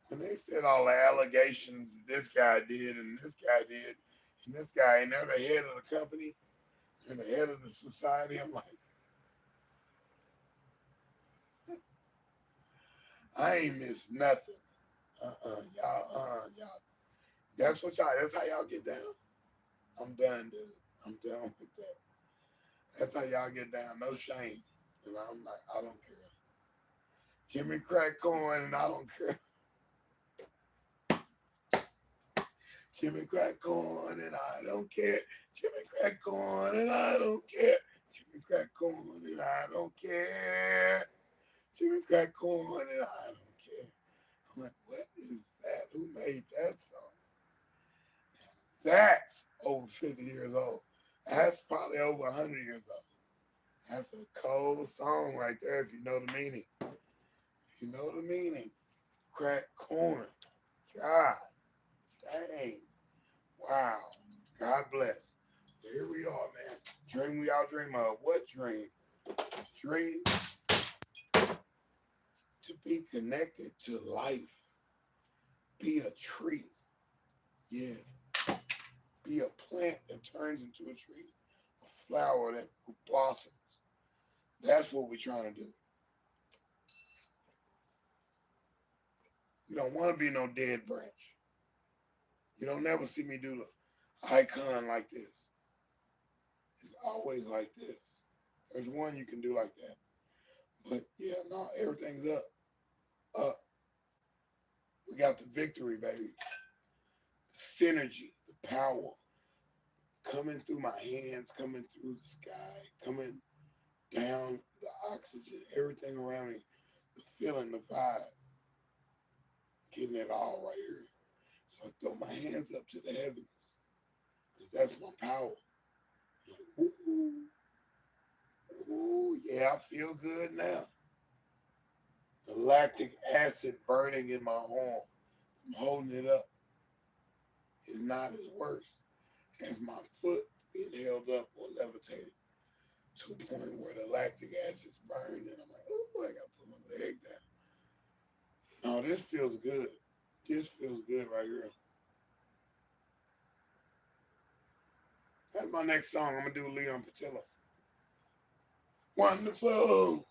When they said all the allegations this guy did and this guy did, and this guy ain't never the head of the company, and the head of the society. I'm like, I ain't missed nothing. Y'all. That's how y'all get down. I'm done, dude. I'm done with that. That's how y'all get down. No shame. And I'm like, I don't care. Jimmy crack corn and I don't care. Jimmy crack corn and I don't care. Jimmy crack corn and I don't care. Jimmy crack corn and I don't care. Jimmy crack corn and I don't care. I'm like, what is that? Who made that song? That's over 50 years old. That's probably over 100 years old. That's a cold song right there if you know the meaning. If you know the meaning. Crack corn. God dang. Wow. God bless. Here we are, man. Dream we all dream of. What dream? Dream to be connected to life. Be a tree. Yeah. Be a plant that turns into a tree. A flower that blossoms. That's what we're trying to do. You don't want to be no dead branch. You don't never see me do the icon like this. It's always like this. There's one you can do like that. But yeah, no, everything's up. Up. We got the victory, baby. The synergy, the power coming through my hands, coming through the sky, coming down the oxygen, everything around me, the feeling, the vibe, getting it all right here. So I throw my hands up to the heavens because that's my power. Like, ooh, ooh, yeah, I feel good now. The lactic acid burning in my arm, I'm holding it up, is not as worse as my foot being held up or levitated to a point where the lactic acid's burned and I'm like, oh, I gotta put my leg down. No, this feels good. This feels good right here. That's my next song. I'm gonna do Leon Patillo. Wonderful,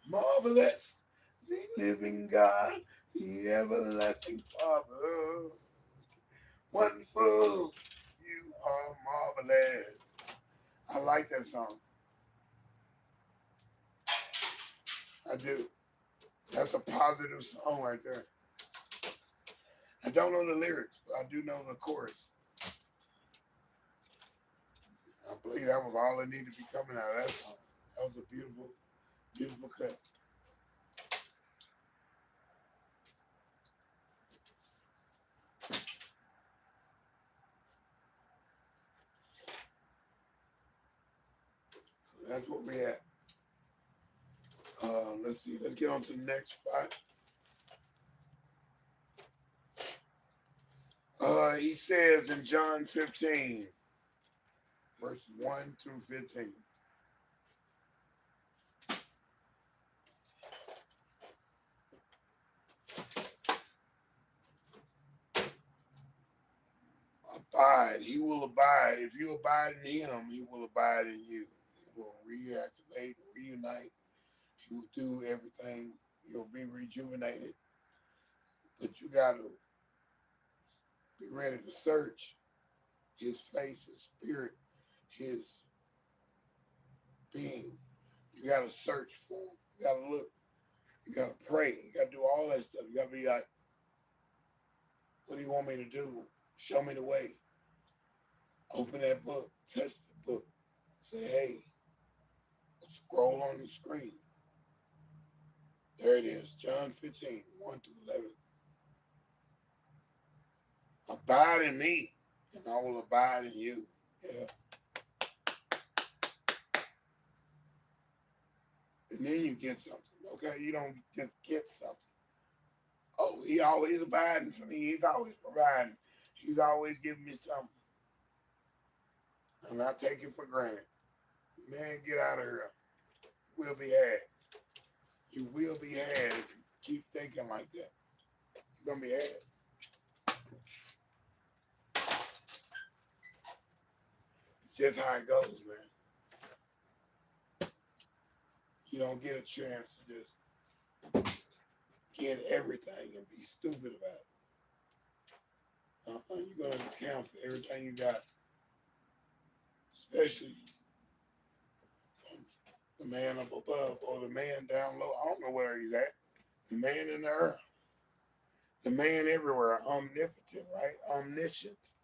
marvelous, the living God, the everlasting Father. Wonderful, you are marvelous. I like that song. I do. That's a positive song right there. I don't know the lyrics, but I do know the chorus. I believe that was all that needed to be coming out of that song. That was a beautiful, beautiful cut. So that's what we at. Let's see. Let's get on to the next spot. He says in John 15, verses 1 through 15. Abide. He will abide. If you abide in him, he will abide in you. He will reactivate, reunite. He will do everything. You'll be rejuvenated. But you got to be ready to search his face, his spirit, his being. You got to search for him. You got to look. You got to pray. You got to do all that stuff. You got to be like, what do you want me to do? Show me the way. Open that book. Touch the book. Say, hey, scroll on the screen. There it is. John 15, 1 through 11. Abide in me, and I will abide in you. Yeah. And then you get something. Okay? You don't just get something. Oh, he always abiding for me. He's always providing. He's always giving me something. I'm not taking for granted. Man, get out of here. You will be had. You will be had if you keep thinking like that. You're going to be had. just how it goes, man. You don't get a chance to just get everything and be stupid about it. You're gonna account for everything you got, especially from the man up above or the man down low. I don't know where he's at. The man in the earth, the man everywhere, omnipotent, right? Omniscient,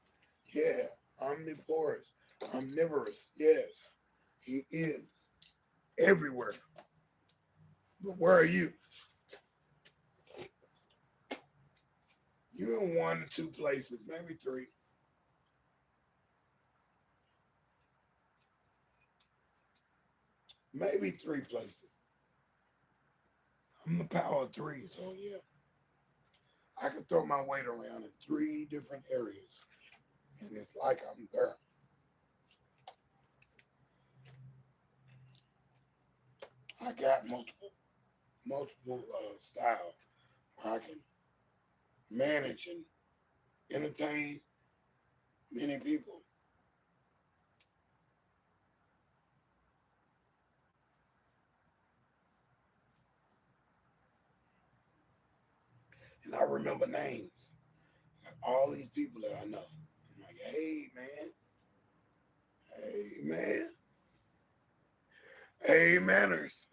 yeah, omnivorous, omnivorous, yes, he is everywhere. But where are you? You're in one or two places, maybe three. Maybe three places. I'm the power of three, so yeah. I can throw my weight around in three different areas, and it's like I'm there. I got multiple styles where I can manage and entertain many people. And I remember names. All these people that I know. I'm like, hey man, hey manners.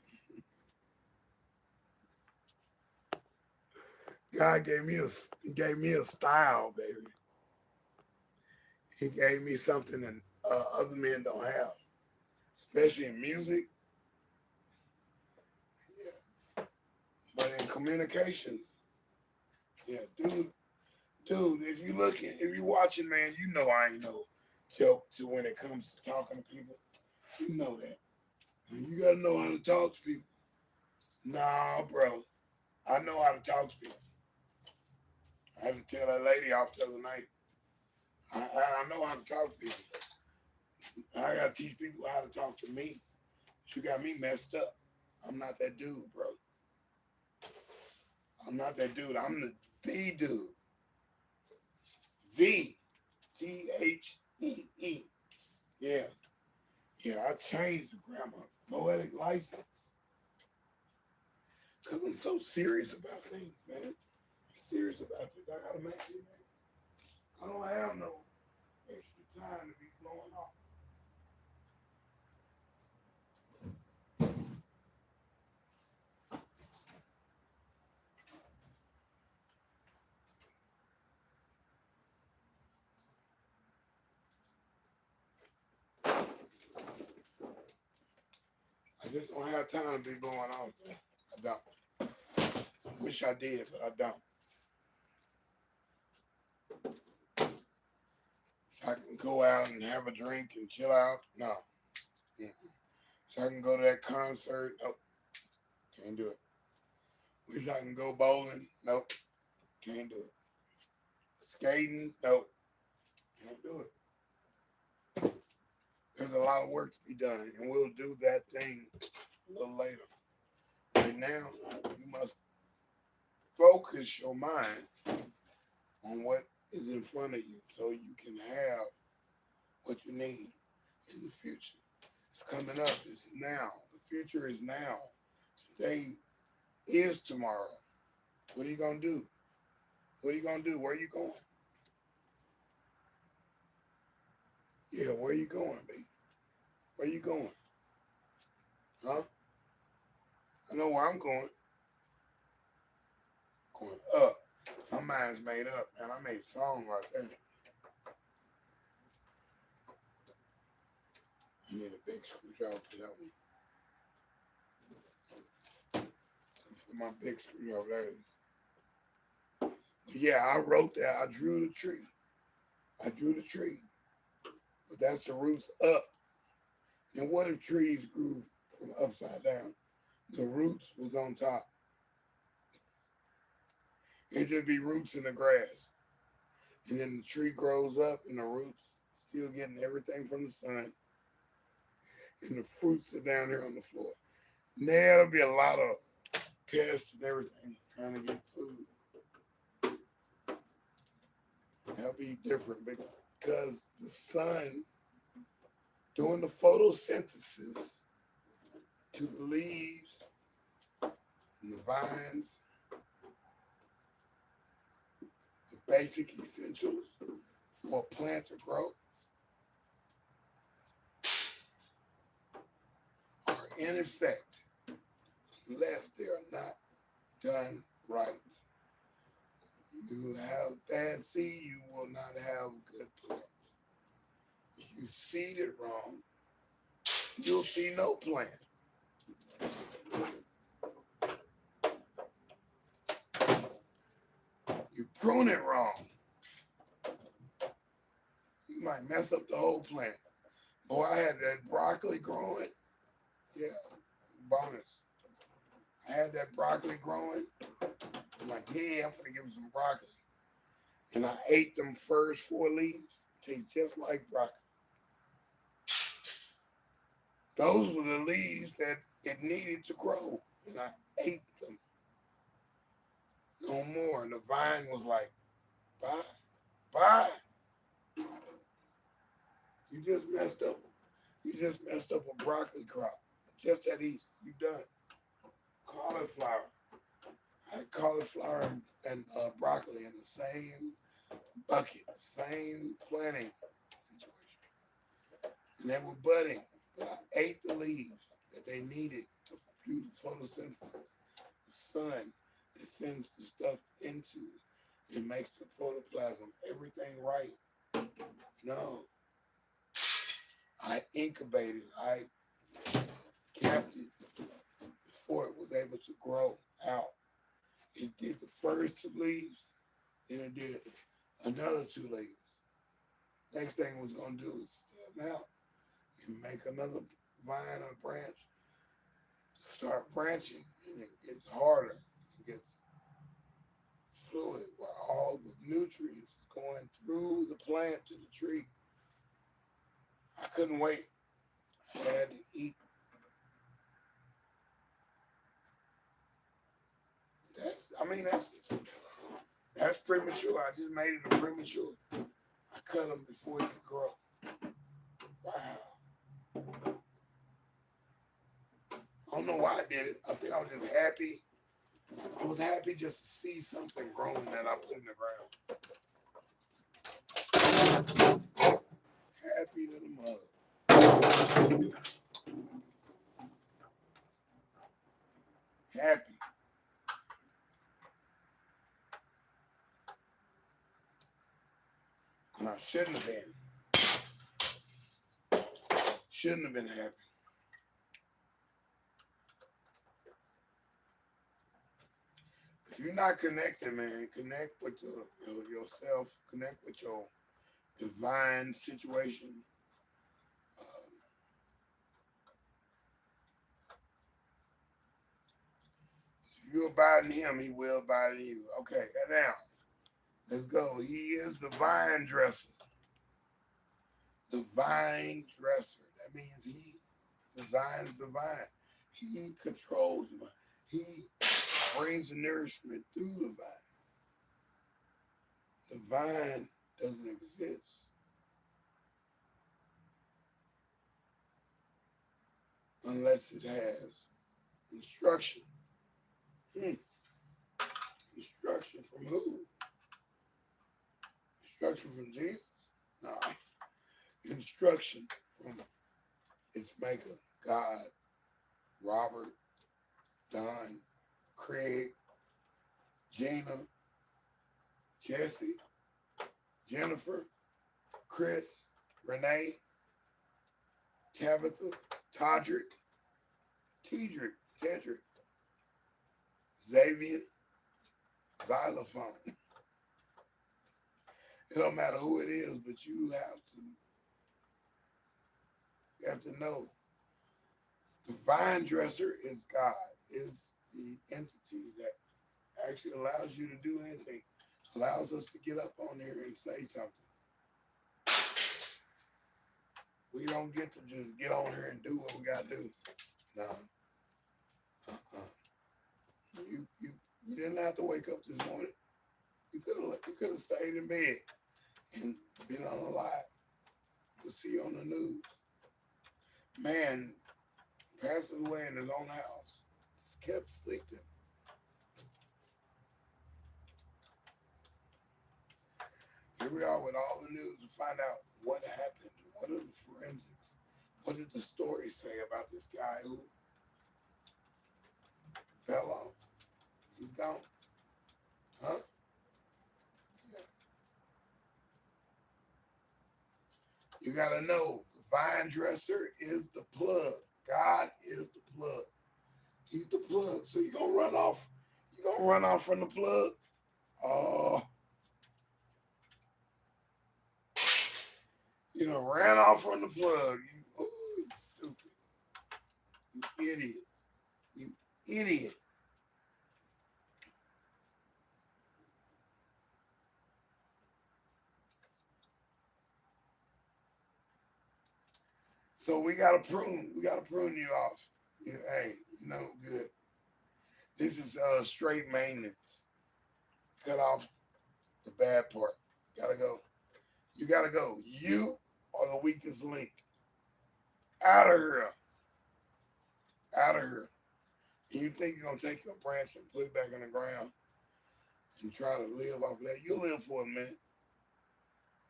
God gave me a style, baby. He gave me something that other men don't have, especially in music. Yeah, but in communications, yeah, dude. If you watching, man, you know I ain't no joke to when it comes to talking to people. You know that. You gotta know how to talk to people. Nah, bro, I know how to talk to people. I had to tell that lady off the other night. I know how to talk to people. I gotta teach people how to talk to me. She got me messed up. I'm not that dude, bro. I'm not that dude. I'm the dude. The THEE. Yeah. Yeah, I changed the grammar. Poetic license. Because I'm so serious about things, man. I'm serious about this. I gotta make it, man. I don't have no extra time to be blowing off. I just don't have time to be blowing off, man. I don't. Wish I did, but I don't. So I can go out and have a drink and chill out. No. Mm-mm. So I can go to that concert. Nope. Can't do it. Wish I can go bowling. Nope. Can't do it. Skating. Nope. Can't do it. There's a lot of work to be done, and we'll do that thing a little later. Right now, you must focus your mind on what is in front of you so you can have what you need in the future. It's coming up. It's now. The future is now. Today is tomorrow. What are you going to do? What are you going to do? Where are you going? Yeah, where are you going, baby? Where are you going? Huh? I know where I'm going. Going up. My mind's made up, man. I made a song right there. I need a big screwdriver for that one. For my big screwdriver, that is. But yeah, I wrote that. I drew the tree. I drew the tree. But that's the roots up. And what if trees grew from upside down? The roots was on top. It just be roots in the grass. And then the tree grows up and the roots still getting everything from the sun. And the fruits are down there on the floor. Now there'll be a lot of pests and everything trying to get food. That'll be different because the sun doing the photosynthesis to the leaves and the vines, the basic essentials for a plant to grow, are in effect unless they are not done right. You have bad seed, you will not have good plants. If you seed it wrong, you'll see no plant. You prune it wrong, you might mess up the whole plant. Boy, I had that broccoli growing. Yeah, bonus. I had that broccoli growing. I'm like, yeah, I'm gonna give him some broccoli. And I ate them first 4 leaves. Taste just like broccoli. Those were the leaves that it needed to grow. And I ate them. No more. And the vine was like, bye. Bye. You just messed up. You just messed up a broccoli crop. Just that easy. You done. Cauliflower. I had cauliflower and broccoli in the same bucket, the same planting situation. And they were budding. But I ate the leaves that they needed to do the photosynthesis. The sun, it sends the stuff into it. It makes the protoplasm, everything right. No. I incubated, I kept it before it was able to grow out. It did the first 2 leaves, then it did another 2 leaves. Next thing it was going to do is stem out and make another vine or branch to start branching. And it gets harder, it gets fluid, where all the nutrients is going through the plant to the tree. I couldn't wait. I had to eat. That's premature. I just made it a premature. I cut them before it could grow. Wow. I don't know why I did it. I think I was just happy. I was happy just to see something growing that I put in the ground. Happy to the mother. Happy. And I shouldn't have been. Shouldn't have been happy. If you're not connected, man, connect with yourself, connect with your divine situation. If you abide in him, he will abide in you. Okay, now, let's go. He is the vine dresser. The vine dresser. That means he designs the vine. He controls the vine. He brings the nourishment through the vine. The vine doesn't exist unless it has instruction. Instruction from who? Instruction from Jesus? No. Instruction from its maker, God, Robert, Don, Craig, Gina, Jesse, Jennifer, Chris, Renee, Tabitha, Todrick, Tedrick, Xavier, Xylophone. It don't matter who it is, but you have to know. The vine dresser is God, is the entity that actually allows you to do anything, allows us to get up on here and say something. We don't get to just get on here and do what we got to do. No. You didn't have to wake up this morning. You could have stayed in bed and been on a live. We'll see you on the news. Man passed away in his own house. Just kept sleeping. Here we are with all the news to find out what happened. What are the forensics? What did the story say about this guy who fell off? He's gone. Huh? Yeah. You gotta know the vine dresser is the plug. God is the plug. He's the plug. So you're gonna run off. You're gonna run off from the plug. Oh, you done ran off from the plug. You stupid. You idiot. You idiot. So we gotta prune. We gotta prune you off. Hey, good. This is straight maintenance. Cut off the bad part. You gotta go. You gotta go. You are the weakest link. Out of here. Out of here. And you think you're gonna take your branch and put it back in the ground and try to live off of that? You'll live for a minute.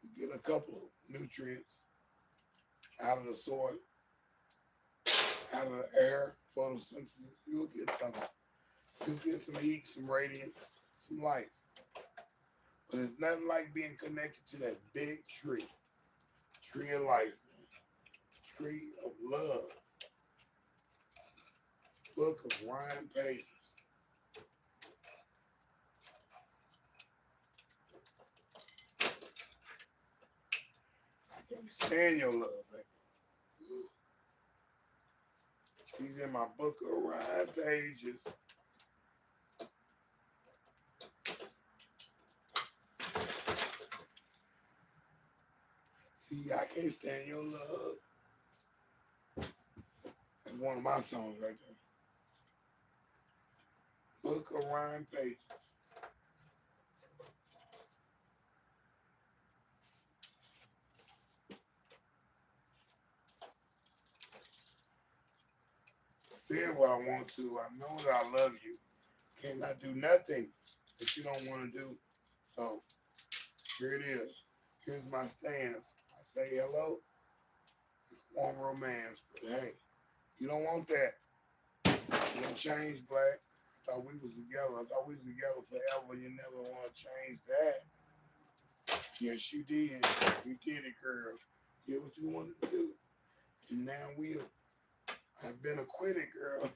You get a couple of nutrients out of the soil, out of the air, photosynthesis. You'll get something. You'll get some heat, some radiance, some light. But it's nothing like being connected to that big tree. Tree of life, man. Tree of love. Book of rhyme pages. I can't stand your love, baby. She's in my book of rhyme pages. See, I can't stand your love. That's one of my songs right there. Book of rhyme pages. Said what I want to. I know that I love you. Cannot do nothing that you don't want to do. So here it is. Here's my stance. I say hello. I want romance, but hey, you don't want that. You don't change, Black. I thought we was together. I thought we was together forever. You never want to change that. Yes, you did. You did it, girl. Did what you wanted to do. And now I've been acquitted, girl.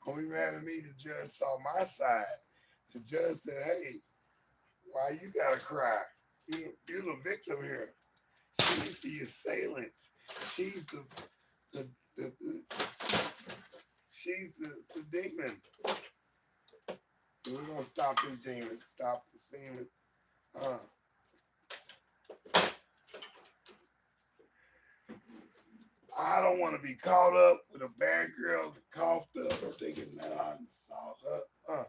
Don't be mad at me. The judge saw my side. The judge said, hey, why you gotta cry? You're the victim here. She's the assailant. She's the she's the demon. So we're gonna stop this demon. Stop the demon. I don't want to be caught up with a bad girl that coughed up thinking that I saw her.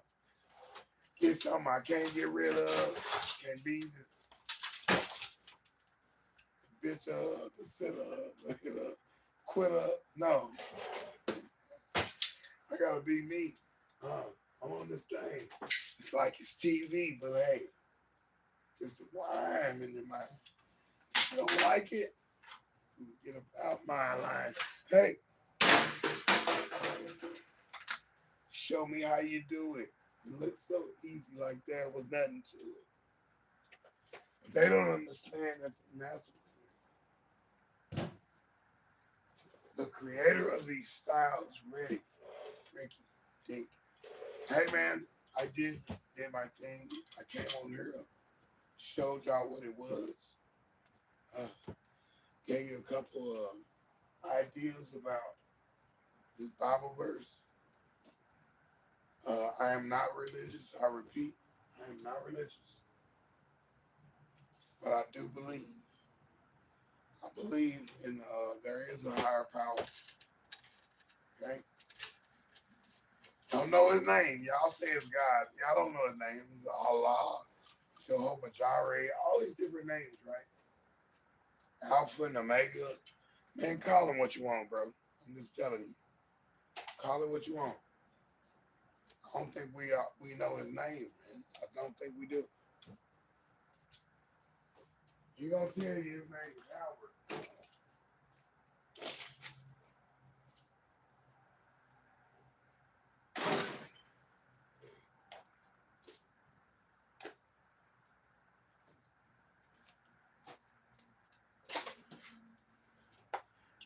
Get something I can't get rid of. Can't be the bitch the sinner, the quitter. No. I gotta be me. I'm on this thing. It's like it's TV, but hey, just a rhyme in your mind. If you don't like it, get about my line. Hey, show me how you do it. It looks so easy like that with nothing to it. But they don't understand that the master, the creator of these styles, Ricky D. Hey man, I did my thing. I came on here, showed y'all what it was. Gave you a couple of ideas about this Bible verse. I am not religious. I repeat, I am not religious. But I do believe. I believe in there is a higher power. Okay? Don't know his name. Y'all say it's God. Y'all don't know his name. It's Allah, Jehovah Jireh, all these different names, right? Alpha and Omega. Man, call him what you want, bro. I'm just telling you. Call it what you want. I don't think we know his name, man. I don't think we do. He gonna tell you his name is Albert.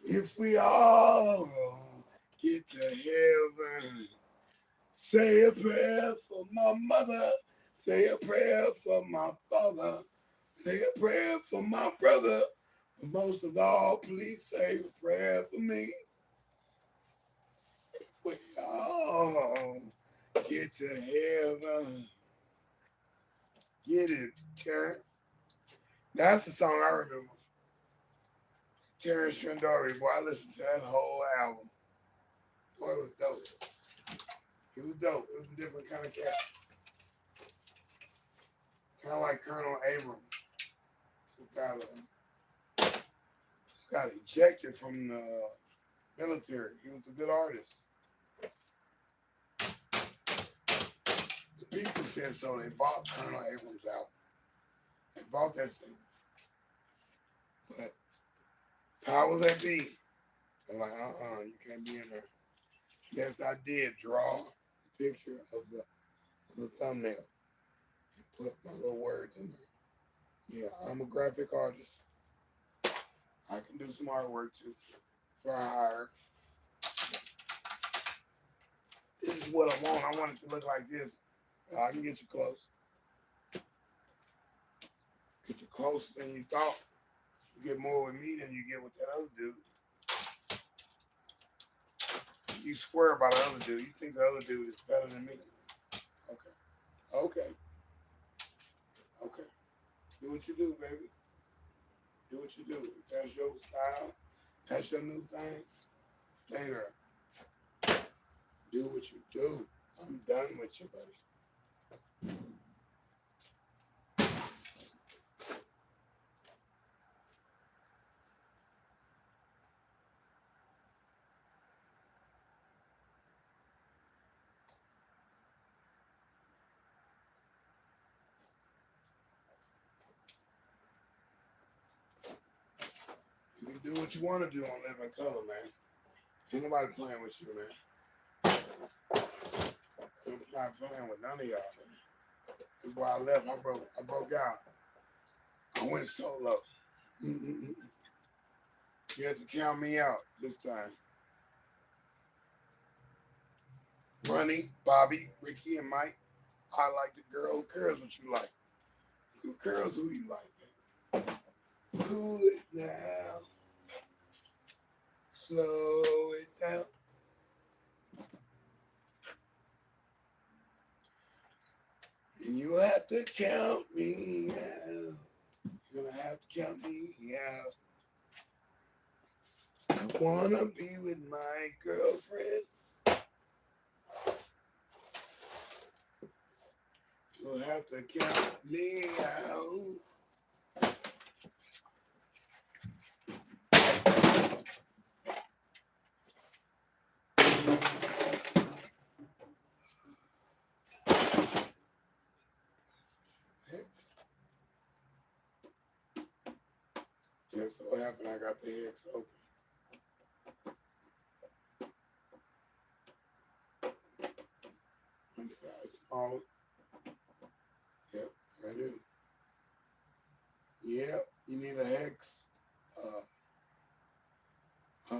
If we all get to heaven, say a prayer for my mother, say a prayer for my father, say a prayer for my brother, but most of all, please say a prayer for me. We all get to heaven. Get it, Terrence. That's the song I remember. Terrence Trendori, boy, I listened to that whole album. Boy, it was dope. It was dope. It was a different kind of cat. Kind of like Colonel Abrams. He got ejected from the military. He was a good artist. The people said so. They bought Colonel Abrams out. They bought that thing. But powers that be, they're like, you can't be in there. Yes, I did draw the picture of the thumbnail and put my little words in there. Yeah, I'm a graphic artist. I can do some artwork too for hire. This is what I want. I want it to look like this. I can get you close. Get you closer than you thought. You get more with me than you get with that other dude. You swear about the other dude. You think the other dude is better than me. Okay. Do what you do, baby. Do what you do. If that's your style, that's your new thing, stay there. Do what you do. I'm done with you, buddy. You can do what you want to do on Living Color, man. Ain't nobody playing with you, man. I'm not playing with none of y'all, man. That's why I left. I broke out. I went solo. You had to count me out this time. Ronnie, Bobby, Ricky, and Mike. I like the girl. Who cares what you like? Who cares who you like, baby? Cool it now. Slow it down. And you have to count me out. You're gonna have to count me out. I wanna be with my girlfriend. You'll have to count me out. Just so happened I got the Hex open. One size smaller. Yep, I do. Yep, you need a hex.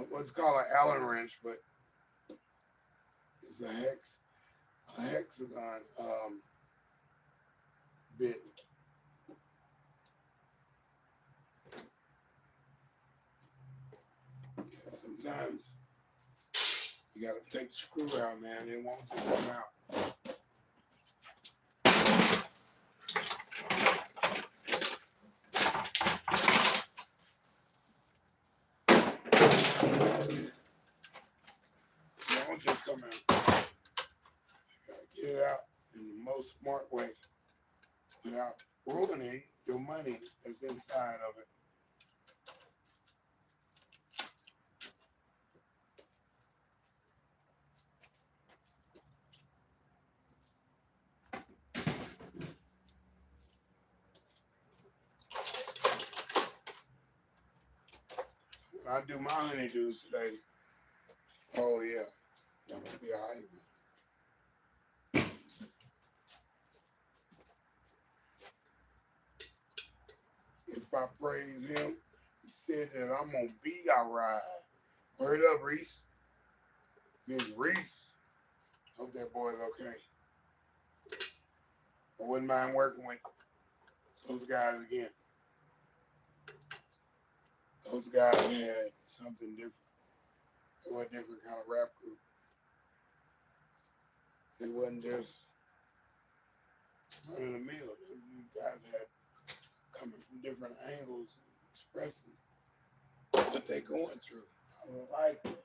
What's called an Allen wrench, but it's a hexagon bit. Yeah, sometimes you gotta take the screw out, man. It won't just come out. It won't just come out. You gotta get it out in the most smart way without ruining your money that's inside of it. I do my honeydews today, oh yeah, I'm gonna be all right, man. If I praise him, he said that I'm gonna be all right. Word up, Reese. Big Reese. Hope that boy's okay. I wouldn't mind working with those guys again. Those guys had something different. They were a different kind of rap group. It wasn't just running the mill. You guys had coming from different angles and expressing what they're going through. I like that.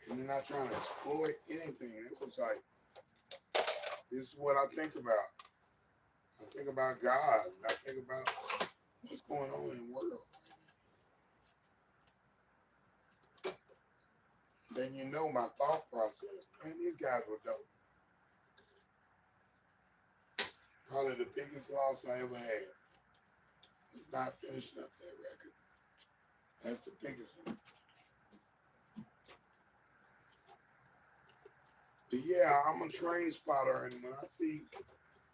And they're not trying to exploit anything. It was like, this is what I think about. I think about God. I think about what's going on in the world. Then you know my thought process. Man, these guys were dope. Probably the biggest loss I ever had was not finishing up that record. That's the biggest one. But yeah, I'm a train spotter, and when I see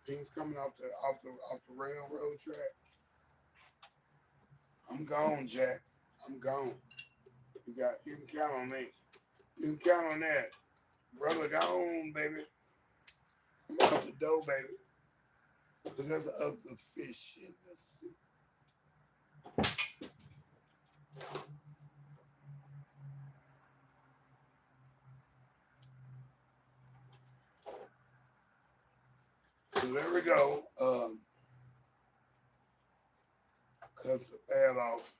things coming off the railroad track, I'm gone, Jack. I'm gone. You can count on me. You can count on that. Brother, gone, baby. I'm out the door, baby. Because there's other fish in the sea. So there we go. Cuts the pad off.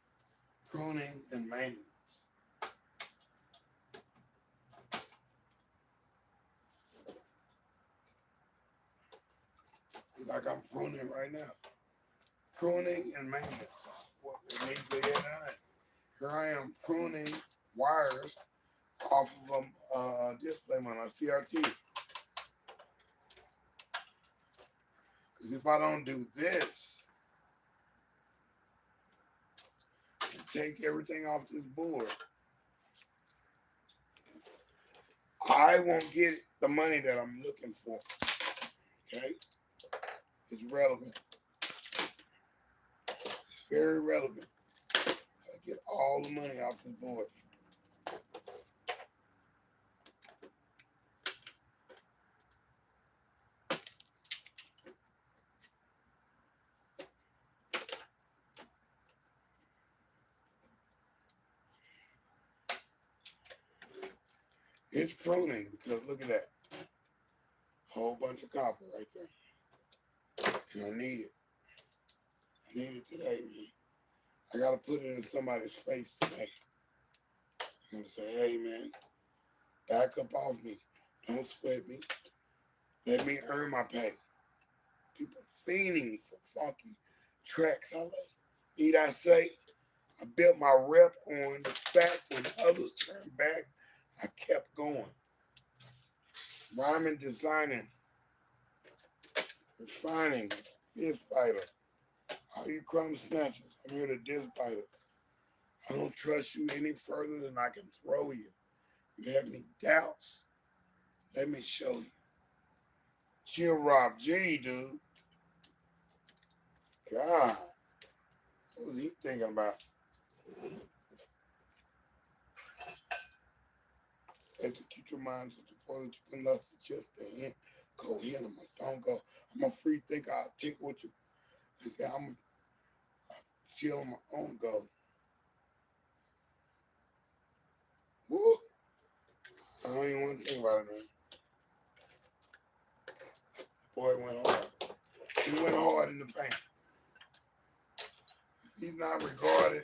Pruning and maintenance. Like I'm pruning right now. Pruning and maintenance. What it needs to get done. Here I am pruning wires off of a display on a CRT. Because if I don't do this and take everything off this board, I won't get the money that I'm looking for. Okay? It's relevant. It's very relevant. I get all the money off this board. It's pruning because look at that. Whole bunch of copper right there. And I need it. I need it today, man. I gotta put it in somebody's face today. I'm gonna say, hey man, back up off me. Don't sweat me. Let me earn my pay. People fiending for funky tracks I like. Need I say, I built my rep on the fact when others turned back, I kept going. Rhyming, designing, refining, fist fighter. All you crumb snatchers, I'm here to diss biters. I don't trust you any further than I can throw you. If you have any doubts, let me show you. Chill Rob G, dude. God, what was he thinking about? Execute your mind to the point that you can lust it just the end. Go in, I must don't go. I'm a free thinker, I'll think what you say. I'm chill on my own go. Woo! I don't even want to think about it, man. Boy went hard. He went hard in the paint. He's not regarded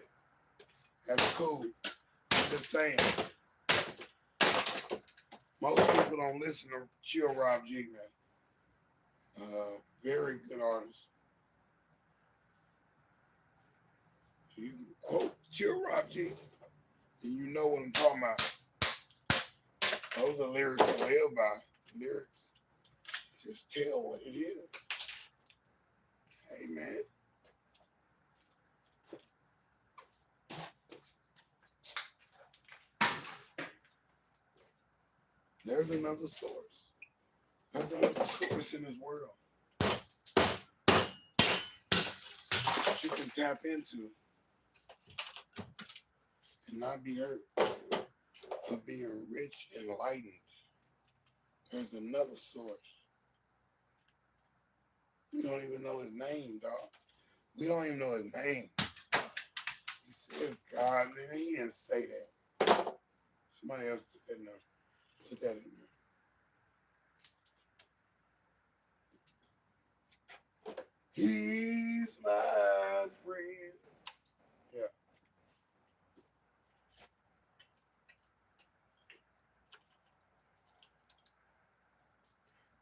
as cool. I'm just saying. Most people don't listen to Chill Rob G, man. Very good artist. You can quote Chill Rob G, and you know what I'm talking about. Those are lyrics to live by. Lyrics Just tell what it is. Hey, man. There's another source. There's another source in this world that you can tap into and not be hurt, but be enriched, enlightened. There's another source. We don't even know his name, dog. We don't even know his name. He says God, man. He didn't say that. Somebody else put that in there. Put that in there. He's my friend. Yeah.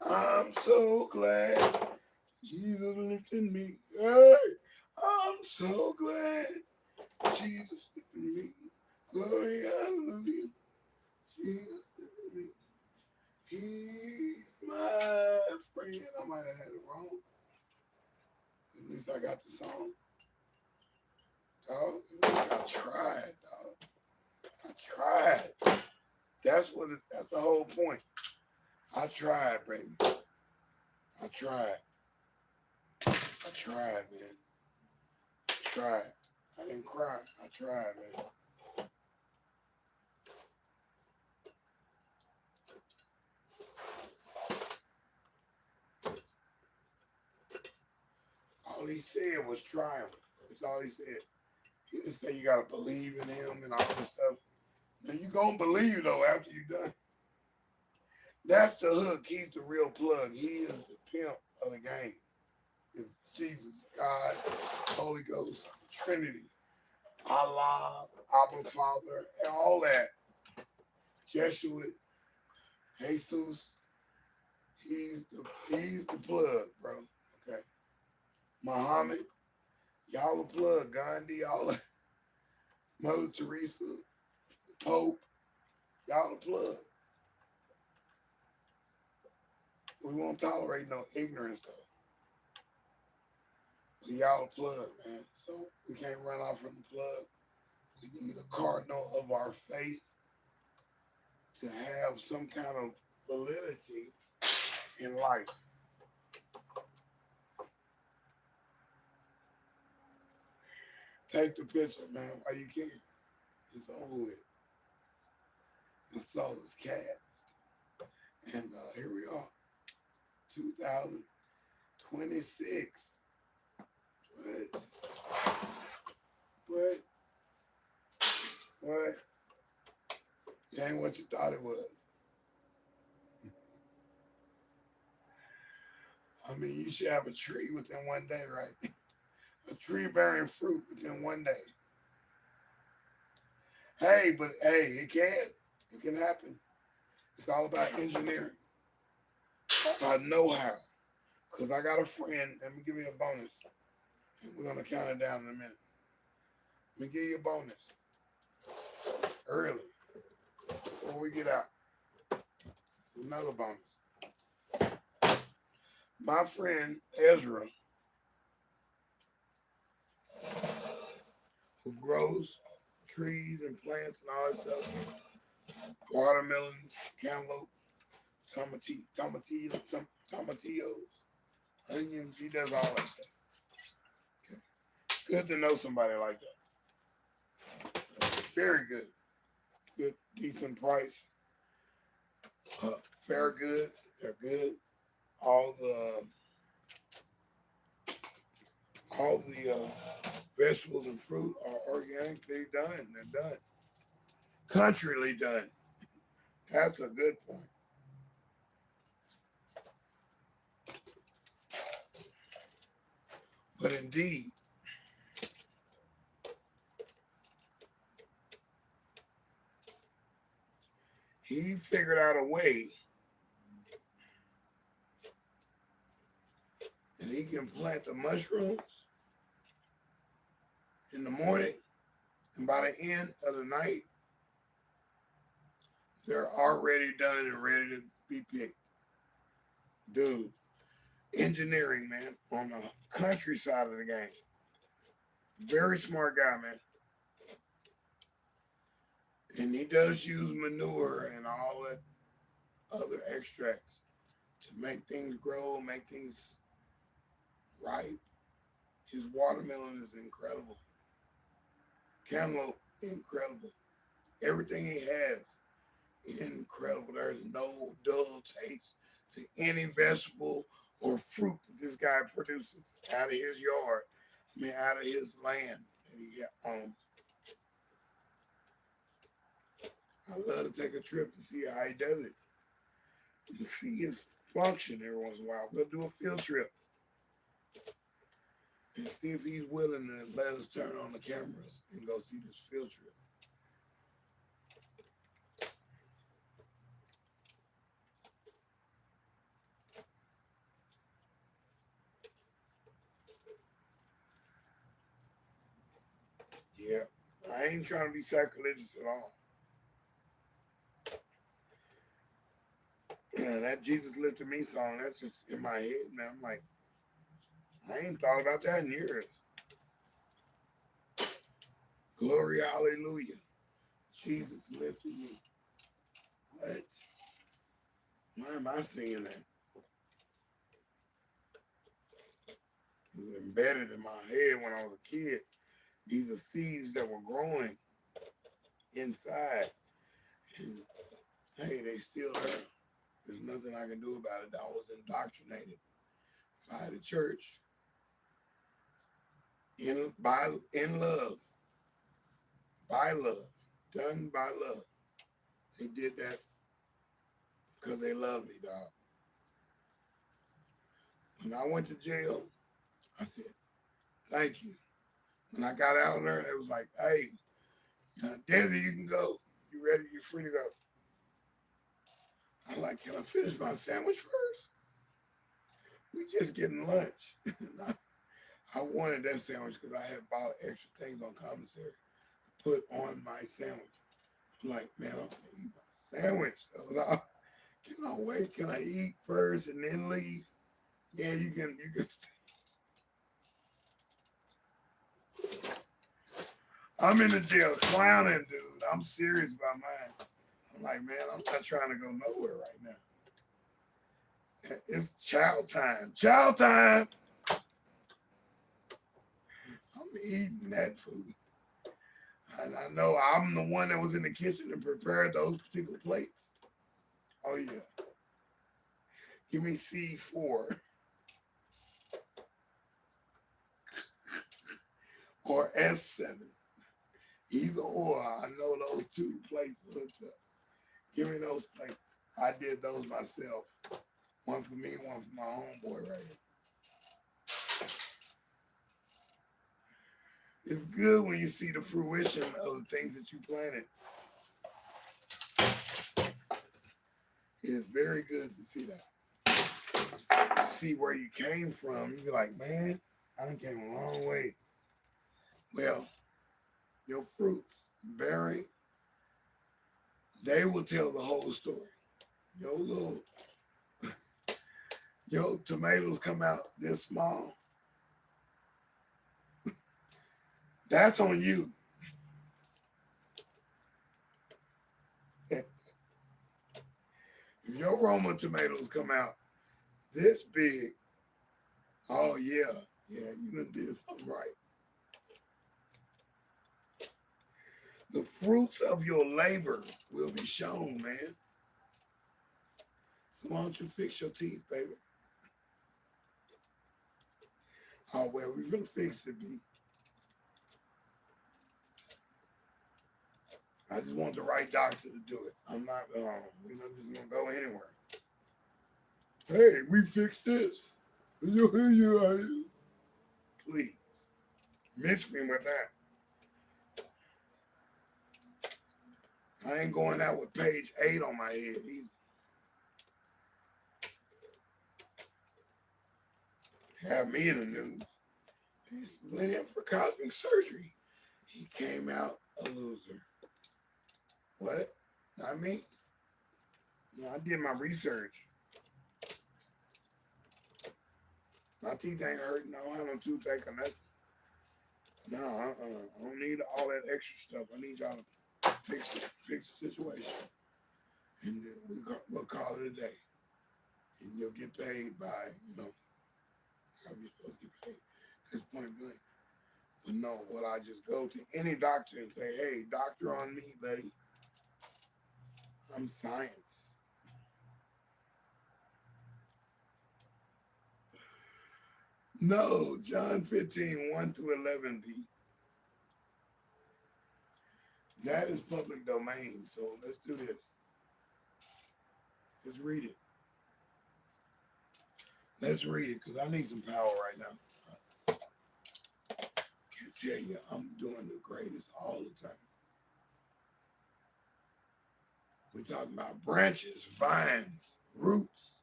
I'm so glad Jesus lifted me. Hey, I'm so glad Jesus lifted me. Glory, hallelujah. Jesus lifted me. He's my friend. I might have had it wrong. At least I got the song. Dog, at least I tried, dog. I tried. That's the whole point. I tried, baby. I tried. I tried, man. I tried. I didn't cry. I tried, man. All he said was triumph. That's all he said. He didn't say you gotta believe in him and all this stuff. Now you gonna believe though after you done. That's the hook. He's the real plug. He is the pimp of the game. It's Jesus, God, Holy Ghost, Trinity, Allah, Abba Father, and all that. Jesuit, Jesus. He's the plug, bro. Okay. Muhammad, y'all the plug. Gandhi, y'all Mother Teresa, the Pope, y'all the plug. We won't tolerate no ignorance though. But y'all the plug, man. So we can't run off from the plug. We need a cardinal of our faith to have some kind of validity in life. Take the picture, man, while you can. It's over with. The soul is cast. And here we are, 2026. What? What? What? It ain't what you thought it was. I mean, you should have a tree within one day, right? A tree bearing fruit within one day. Hey, but hey, it can happen. It's all about engineering, about know-how. Because I got a friend, let me give you a bonus. And we're going to count it down in a minute. Let me give you a bonus. Early, before we get out. Another bonus. My friend Ezra, who grows trees and plants and all that stuff, watermelons, cantaloupe, tomatillos, onions, he does all that stuff. Okay. Good to know somebody like that. Very good. Good, decent price. Fair goods, they're good. All the vegetables and fruit are organically done. They're done. Countryly done. That's a good point. But indeed, he figured out a way that he can plant the mushrooms in the morning, and by the end of the night, they're already done and ready to be picked. Dude, engineering, man, on the country side of the game. Very smart guy, man. And he does use manure and all that other extracts to make things grow, make things ripe. His watermelon is incredible. Cantaloupe, incredible. Everything he has, incredible. There's no dull taste to any vegetable or fruit that this guy produces out of his yard. I mean, out of his land that he owns. I love to take a trip to see how he does it and see his function every once in a while. We'll do a field trip and see if he's willing to let us turn on the cameras and go see this field trip. Yeah, I ain't trying to be sacrilegious at all. Yeah, that Jesus Lifted Me song, that's just in my head, man. I'm like, I ain't thought about that in years. Glory, hallelujah. Jesus lifted me. What? Why am I singing that? It was embedded in my head when I was a kid. These are seeds that were growing inside. And hey, they still there. There's nothing I can do about it. I was indoctrinated by the church in love, by love, done by love. They did that because they loved me, dog. When I went to jail, I said, thank you. When I got out of there, it was like, hey, deSz'e, you can go. You ready? You free to go. I'm like, can I finish my sandwich first? We just getting lunch. I wanted that sandwich because I had bought extra things on commissary to put on my sandwich. I'm like, man, I'm going to eat my sandwich. Can I wait? Can I eat first and then leave? Yeah, you can stay. I'm in the jail clowning, dude. I'm serious about mine. I'm like, man, I'm not trying to go nowhere right now. It's chow time. Chow time. I'm eating that food. And I know I'm the one that was in the kitchen and prepared those particular plates. Oh, yeah. Give me C4 or S7. Either or, I know those two plates hooked up. Give me those plates. I did those myself. One for me, one for my homeboy right here. It's good when you see the fruition of the things that you planted. It is very good to see that. See where you came from. You be like, man, I done came a long way. Well, your fruits bearing, they will tell the whole story. Your tomatoes come out this small. That's on you. If your Roma tomatoes come out this big, oh yeah, you done did something right. The fruits of your labor will be shown, man. So why don't you fix your teeth, baby? Oh, well, we're going to fix it, B. I just want the right doctor to do it. I'm not, we're not just going to go anywhere. Hey, we fixed this. Please, miss me with that. I ain't going out with page 8 on my head either. Have me in the news. He went in for cosmetic surgery. He came out a loser. What? Not me? No, I did my research. My teeth ain't hurting. I don't have no toothache or nothing. No, I don't need all that extra stuff. I need y'all to fix the situation. And then we'll call it a day. And you'll get paid by, how you supposed to get paid. That's point blank. But no, will I just go to any doctor and say, hey, doctor on me, buddy. I'm science. No, John 15, 1 through 11b. That is public domain, so let's do this. Let's read it. Let's read it, because I need some power right now. Can't tell you, I'm doing the greatest all the time. We're talking about branches, vines, roots,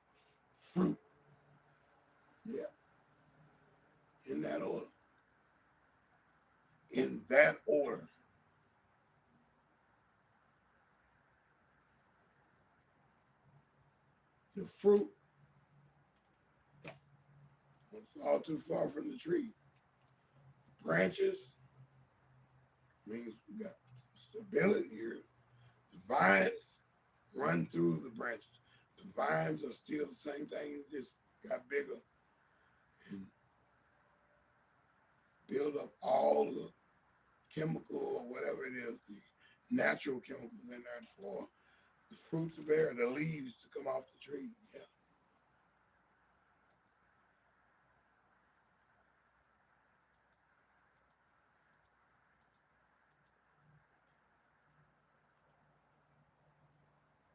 fruit. Yeah, in that order. In that order. The fruit don't fall too far from the tree. Branches means we got stability here. The vines run through the branches. The vines are still the same thing, it just got bigger and build up all the chemical or whatever it is, the natural chemicals in there for the fruit to bear, the leaves to come off the tree. Yeah.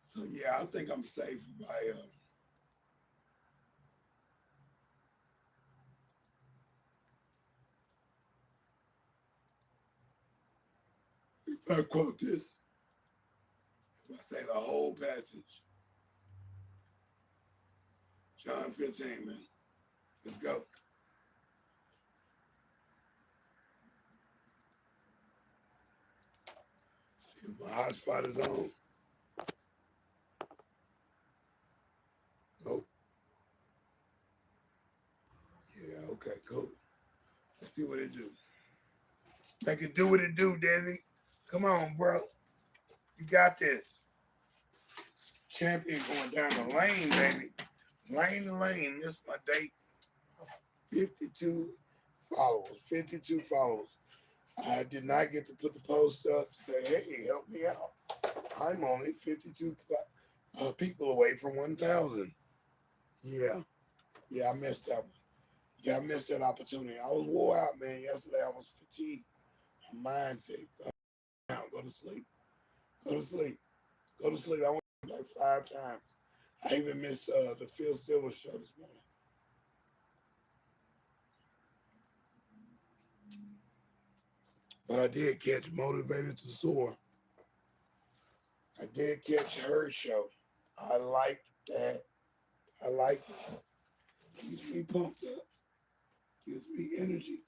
So yeah, I think I'm safe by if I quote this, if I say the whole passage, John 15, man. Let's go. See if my hotspot is on. Nope. Yeah, okay, cool. Let's see what it do. Make it do what it do, deSz'e. Come on, bro. You got this. Champion going down the lane, baby. Lane to lane. Missed my date. 52 followers. 52 followers. I did not get to put the post up to say, hey, help me out. I'm only 52 people away from 1,000. Yeah. Yeah, I missed that one. Yeah, I missed that opportunity. I was wore out, man. Yesterday I was fatigued. My mind said, go to sleep. Go to sleep. Go to sleep. I went like 5 times. I even missed the Phil Silver show this morning. But I did catch Motivated to Soar. I did catch her show. I liked that. I like it. Keeps me pumped up. Gives me energy.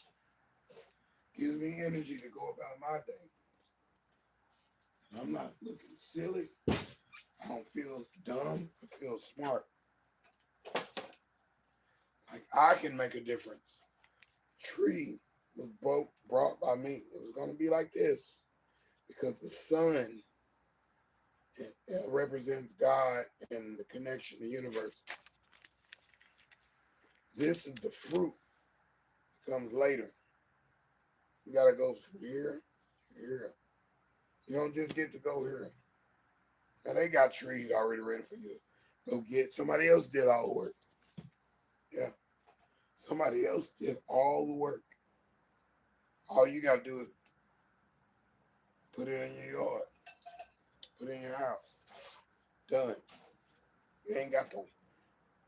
Gives me energy to go about my day. And I'm not looking silly. I don't feel dumb. I feel smart. Like I can make a difference. Tree was brought by me. It was going to be like this because the sun represents God and the connection, the universe. This is the fruit that comes later. You got to go from here to here. You don't just get to go here. Now they got trees already ready for you to go get. Somebody else did all the work. Yeah. Somebody else did all the work. All you got to do is put it in your yard. Put it in your house. Done. You ain't got to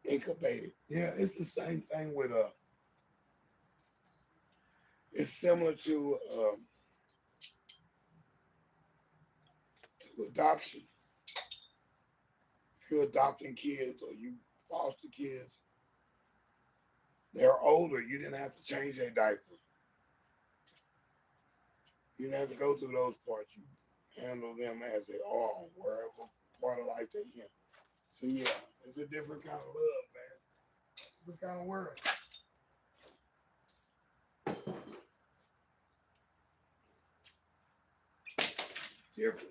incubate it. Yeah, it's the same thing with it's similar to adoption. If you're adopting kids or you foster kids, they're older. You didn't have to change their diaper. You didn't have to go through those parts. You handle them as they are, wherever part of life they're in. So yeah, it's a different kind of love, man. Different kind of world. different.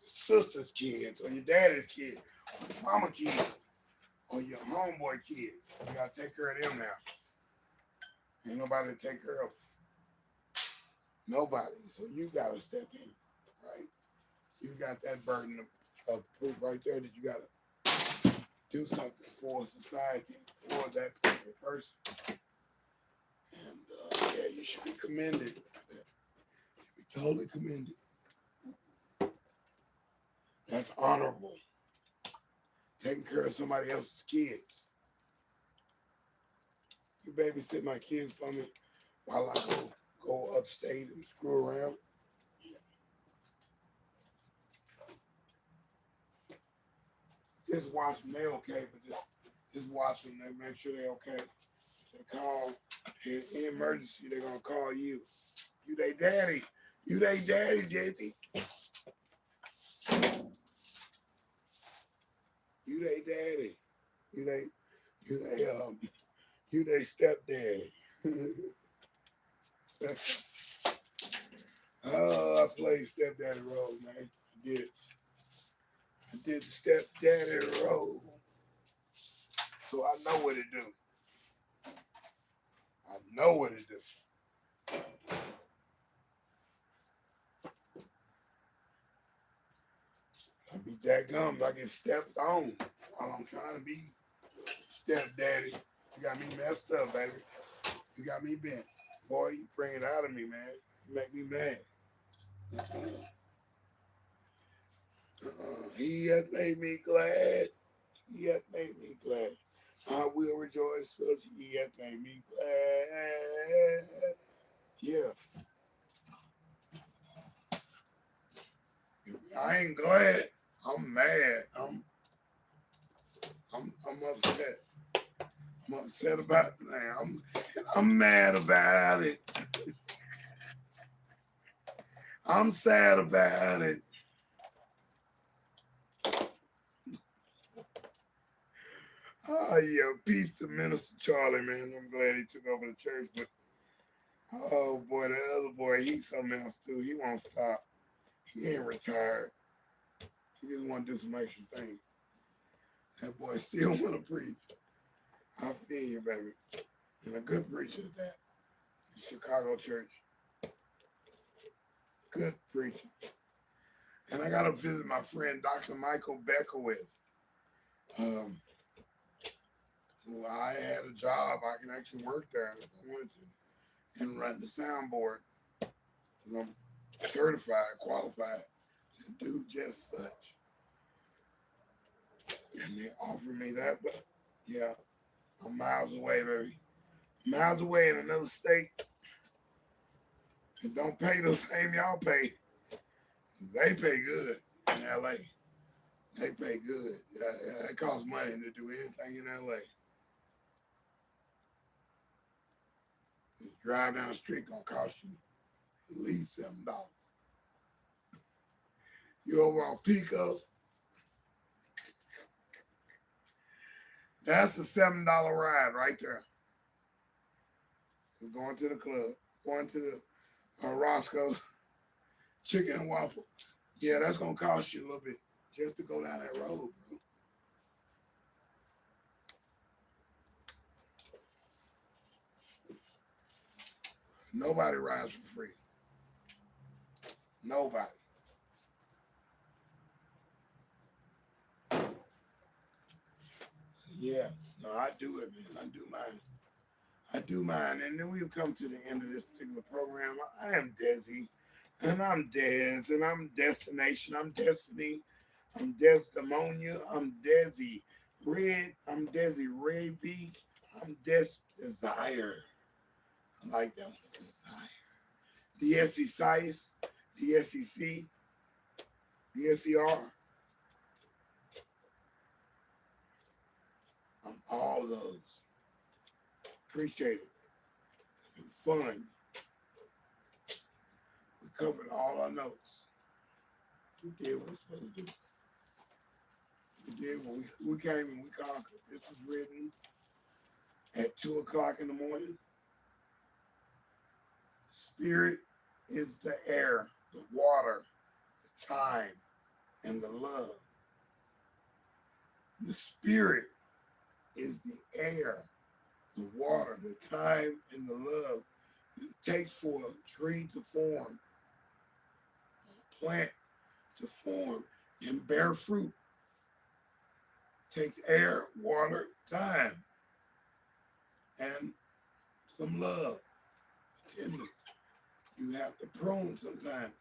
Sister's kids or your daddy's kids, or your mama kids, or your homeboy kids. You gotta take care of them now. Ain't nobody to take care of them. Nobody. So you gotta step in, right? You got that burden of proof right there that you gotta do something for society, for that person. And yeah, you should be commended. You should be totally commended. That's honorable. Taking care of somebody else's kids. You babysit my kids for me while I go upstate and screw around. Just watch them. They okay, but just watch them and make sure they're okay. They call in emergency. They're gonna call you. You they daddy. You they daddy, Jesse. You they daddy. You they stepdaddy. Oh, I played stepdaddy role, man. I did the stepdaddy role. So I know what it do. I know what it do. I be that gum. I get stepped on while I'm trying to be stepdaddy. You got me messed up, baby. You got me bent. Boy, you bring it out of me, man. You make me mad. He hath made me glad. He hath made me glad. I will rejoice because he hath made me glad. Yeah. I ain't glad. I'm mad. I'm upset. I'm upset about the thing. I'm mad about it. I'm sad about it. Oh yeah, peace to Minister Charlie, man. I'm glad he took over the church, but oh boy, the other boy, he's something else too. He won't stop. He ain't retired. He just want to do some extra things. That boy still want to preach. I feel you, baby. And a good preacher at that. Chicago church. Good preacher. And I got to visit my friend, Dr. Michael Beckwith. Well, I had a job. I can actually work there if I wanted to and run the soundboard. I'm certified, qualified to do just such. And they offered me that, but yeah, I'm miles away, baby. Miles away in another state. And don't pay the same y'all pay. They pay good in LA. They pay good. It costs money to do anything in LA. Just drive down the street gonna cost you at least $7. You over on Pico, that's a $7 ride right there. So going to the club, going to the Roscoe's Chicken and Waffle. Yeah, that's gonna cost you a little bit just to go down that road, bro. Nobody rides for free. Nobody. So yeah, no, I do it, man. I do mine. I do mine. And then we've come to the end of this particular program. I am deSz'e, and I'm deSz'e, and I'm Destination. I'm Destiny. I'm Desdemonia. I'm deSz'e. Red. I'm deSz'e. Ray B. I'm Desire. I like that one. Desire. deSz'e Size. deSz'e DSER. I'm all those. Appreciate it. It's been fun. covered all our notes. We did what we were supposed to do. We did what we came and we conquered. This was written at 2 o'clock in the morning. Spirit is the air, the water, the time, and the love. The spirit is the air, the water, the time, and the love. It takes for a tree to form, a plant to form and bear fruit. It takes air, water, time, and some love, tenderness. You have to prune sometimes.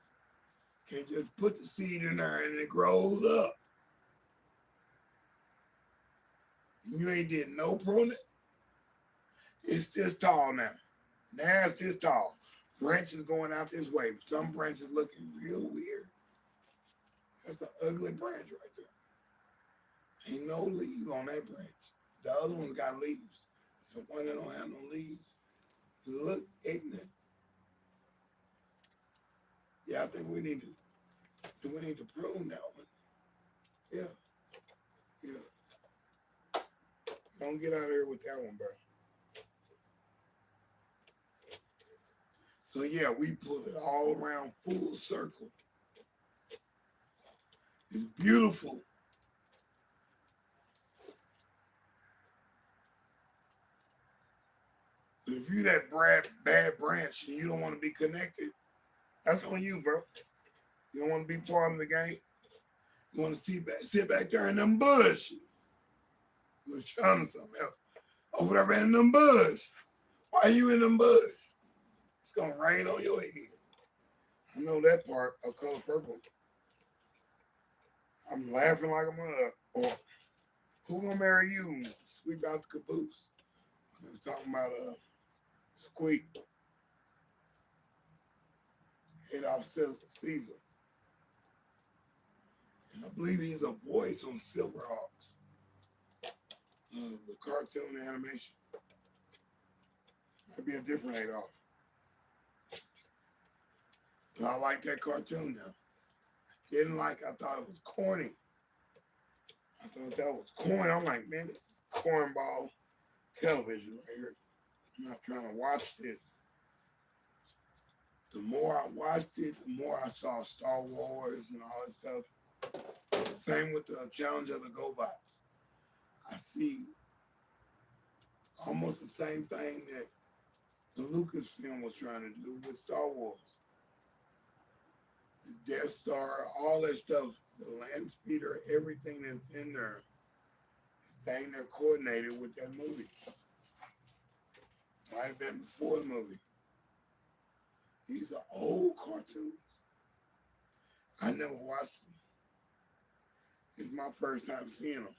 Can't just put the seed in there and it grows up. And you ain't did no pruning. It's this tall now. Now it's this tall. Branches going out this way. Some branches looking real weird. That's an ugly branch right there. Ain't no leaves on that branch. The other one's got leaves. The one that don't have no leaves, it look ignorant. Yeah, I think we need to prune that one. Yeah. Don't get out of here with that one, bro. So yeah, we pulled it all around full circle. It's beautiful. But if you that bad branch and you don't want to be connected, that's on you, bro. You don't want to be part of the game. You want to sit back there in them bush. You're trying to something else. Over there in them bush. Why you in them bush? It's going to rain on your head. I know that part of Color Purple. I'm laughing like a mother. Or who gonna marry you? Sweep out the caboose. I was talking about Squeak. Adolph Caesar. And I believe he's a voice on Silverhawks. The cartoon animation. Might be a different Adolph. But I like that cartoon now. I thought it was corny. I thought that was corny. I'm like, man, this is cornball television right here. I'm not trying to watch this. The more I watched it, the more I saw Star Wars and all that stuff. Same with the Challenge of the GoBots. I see almost the same thing that the Lucasfilm was trying to do with Star Wars. The Death Star, all that stuff, the land speeder, everything that's in there, dang, they're coordinated with that movie. Might have been before the movie. These are old cartoons. I never watched them. It's my first time seeing them.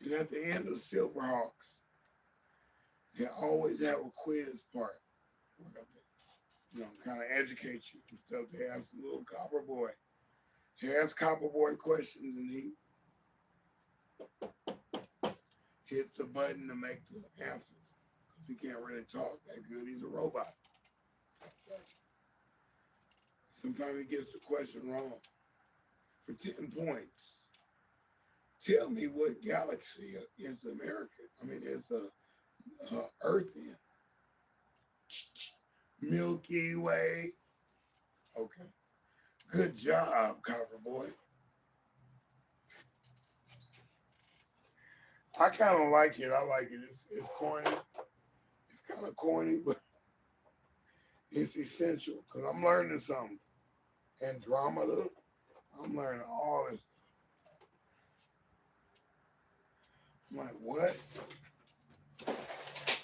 And at the end of Silverhawks, they always have a quiz part. Kind of educate you and stuff. They ask the little copper boy. He asks copper boy questions and he hits the button to make the answers. Because he can't really talk that good. He's a robot. Sometimes he gets the question wrong. For 10 points. Tell me what galaxy is America. It's Earth in. Milky Way. Okay. Good job, Copper Boy. I kind of like it. I like it. It's corny. It's kind of corny, but it's essential because I'm learning something. Andromeda. I'm learning all this. I'm like, what?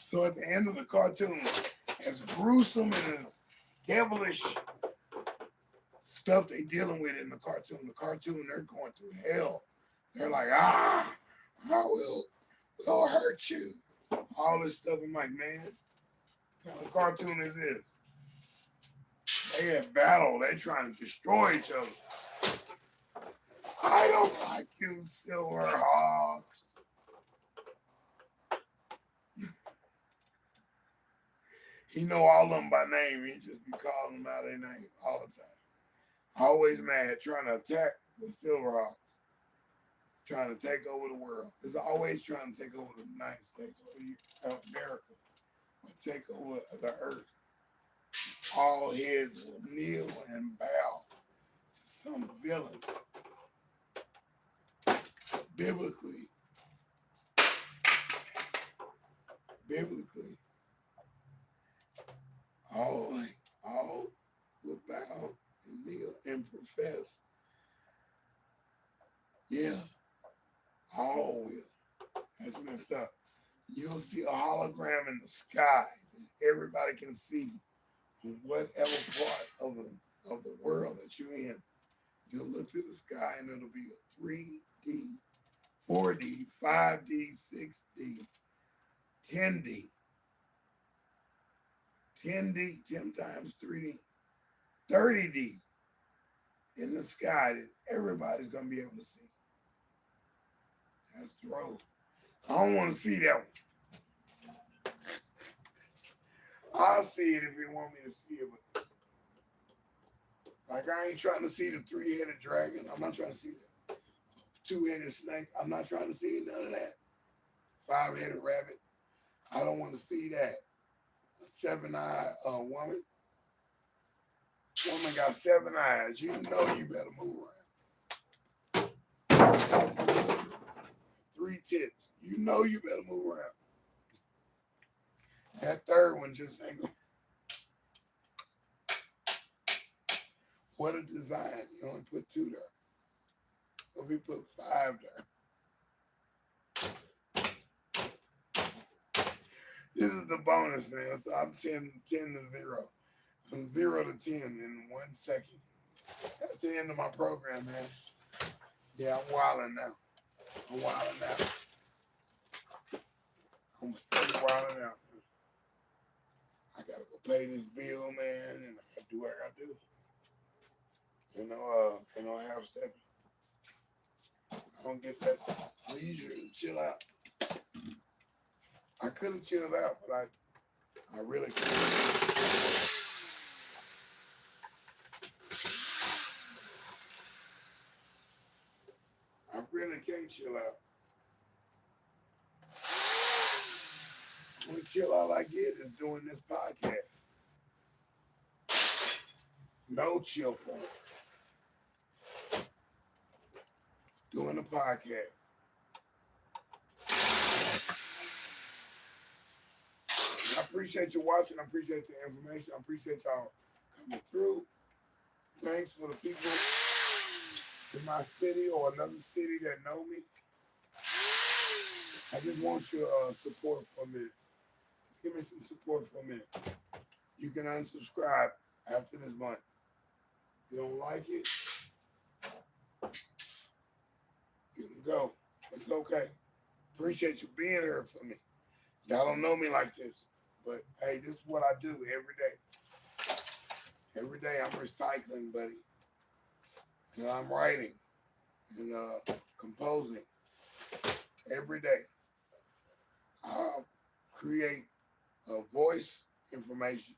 So at the end of the cartoon, as gruesome and as devilish stuff they dealing with in the cartoon, they're going through hell. They're like, I will hurt you. All this stuff. I'm like, man, what kind of cartoon is this? They have battle. They're trying to destroy each other. I don't like you, Silverhawks. He know all of them by name. He just be calling them out of their name all the time. Always mad, trying to attack the Silverhawks, trying to take over the world. It's always trying to take over the United States or America, or take over the earth. All heads will kneel and bow to some villain. Biblically, all will bow and kneel and profess. Yeah, all will. That's messed up. You'll see a hologram in the sky that everybody can see from whatever part of the world that you're in. You'll look to the sky and it'll be a 3D, 4D, 5D, 6D, 10D, 10D, 10 times 3D, 30D in the sky that everybody's going to be able to see. That's dope. I don't want to see that one. I'll see it if you want me to see it, but like I ain't trying to see the 3-headed dragon. I'm not trying to see that. 2-headed snake. I'm not trying to see none of that. 5-headed rabbit. I don't want to see that. A 7-eyed woman. Woman got 7 eyes. You know you better move around. 3 tits. You know you better move around. That third one just ain't gonna. What a design. You only put 2 there. If we put 5 there. This is the bonus, man. So I'm 10 to 0. From 0 to 10 in 1 second. That's the end of my program, man. Yeah, I'm wilding now. I'm straight wilding out. I gotta go pay this bill, man, and I gotta do what I gotta do. Half stepping. I don't get that leisure to chill out. I could have chilled out, but I really couldn't. I really can't chill out. The only chill out I get is doing this podcast. No chill point. Doing the podcast. I appreciate you watching. I appreciate the information. I appreciate y'all coming through. Thanks for the people in my city or another city that know me. I just want your support for a minute. Just give me some support for a minute. You can unsubscribe after this month. If you don't like it, you can go. It's okay. Appreciate you being here for me. Y'all don't know me like this, but hey, this is what I do every day. Every day I'm recycling, buddy. And I'm writing and composing every day. I'll create a voice information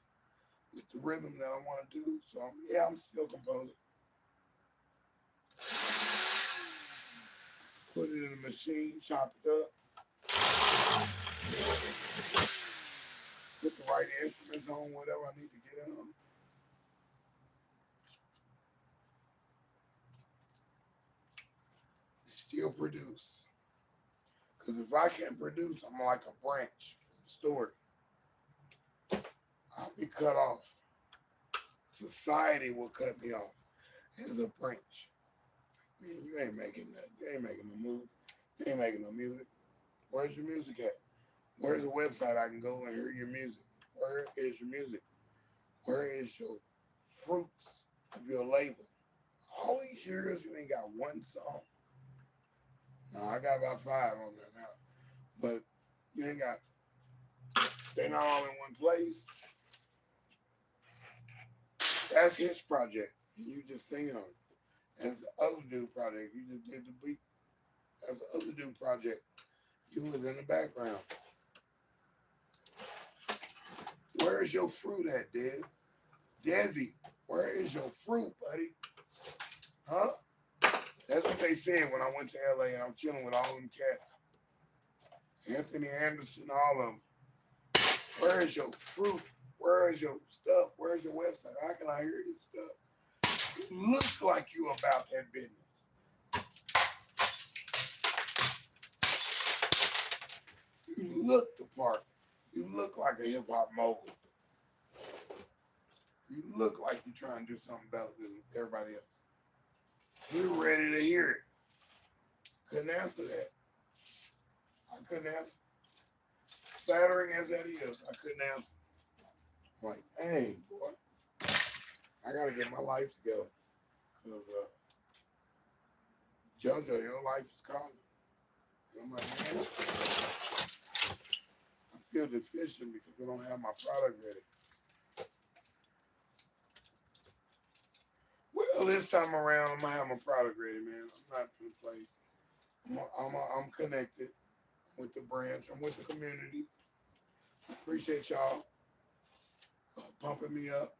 with the rhythm that I want to do. So I'm still composing. Put it in the machine, chop it up. Put the right instruments on, whatever I need to get it on. Still produce. Because if I can't produce, I'm like a branch from the story. I'll be cut off. Society will cut me off as a branch. Man, you ain't making that. You ain't making no move. You ain't making no music. Where's your music at? Where's the website I can go and hear your music? Where is your music? Where is your fruits of your labor? All these years, you ain't got one song. No, I got about 5 on there now. But you ain't got, they're not all in one place. That's his project. And you just singing on it. That's the other dude project. You just did the beat. That's the other dude project. You was in the background. Where is your fruit at, deSz'e, where is your fruit, buddy? Huh? That's what they said when I went to LA and I'm chilling with all them cats. Anthony Anderson, all of them. Where is your fruit? Where is your stuff? Where's your website? How can I hear your stuff? You look like you about that business. You look the part. You look like a hip hop mogul. You look like you're trying to do something better than everybody else. We're ready to hear it. Couldn't answer that. I couldn't answer. Flattering as that is, I couldn't answer. I'm like, dang, boy, I gotta get my life together. Because JoJo, your life is calling. And I'm like, man, I feel deficient because I don't have my product ready. Well, this time around, I'm gonna have my product ready, man. I'm not gonna play. I'm connected with the branch. I'm with the community. Appreciate y'all pumping me up,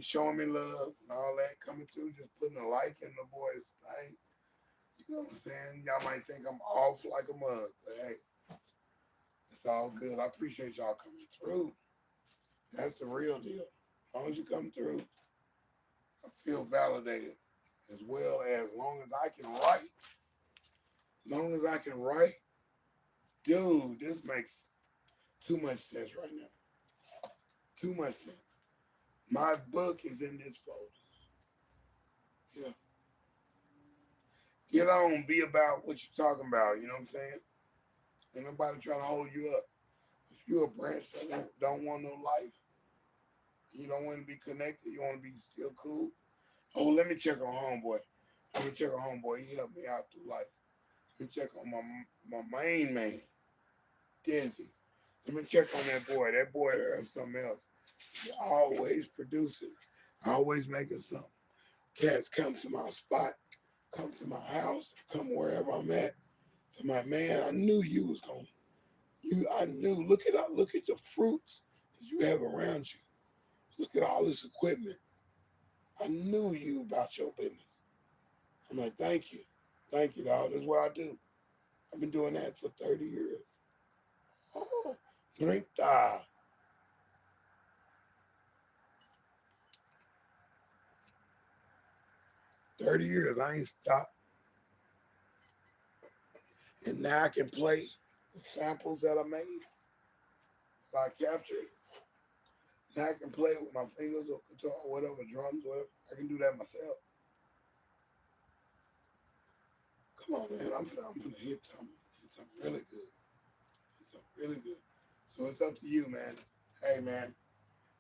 showing me love and all that coming through. Just putting a like in the boys' thing. You know what I'm saying? Y'all might think I'm off like a mug, but hey, it's all good. I appreciate y'all coming through. That's the real deal. As long as you come through, I feel validated. As well as long as I can write. As long as I can write, dude, this makes too much sense right now. Too much sense. My book is in this folder. Yeah. Get on, be about what you're talking about. You know what I'm saying? Ain't nobody trying to hold you up. If you're a branch that don't want no life, you don't want to be connected, you want to be still cool. Oh, let me check on homeboy. Let me check on homeboy. He helped me out through life. Let me check on my main man, deSz'e. Let me check on that boy. That boy does something else. He always producing. Always making something. Cats come to my spot, come to my house, come wherever I'm at. I'm like, man, I knew you was going. I knew. Look at the fruits that you have around you. Look at all this equipment. I knew you about your business. I'm like, thank you. Thank you, dog. That's what I do. I've been doing that for 30 years. Oh, drink that. 30 years, I ain't stopped. And now I can play the samples that I made. So I captured. Now I can play with my fingers or guitar, whatever, drums, whatever. I can do that myself. Come on, man. I'm gonna hit something really good. Hit something really good. So it's up to you, man. Hey, man.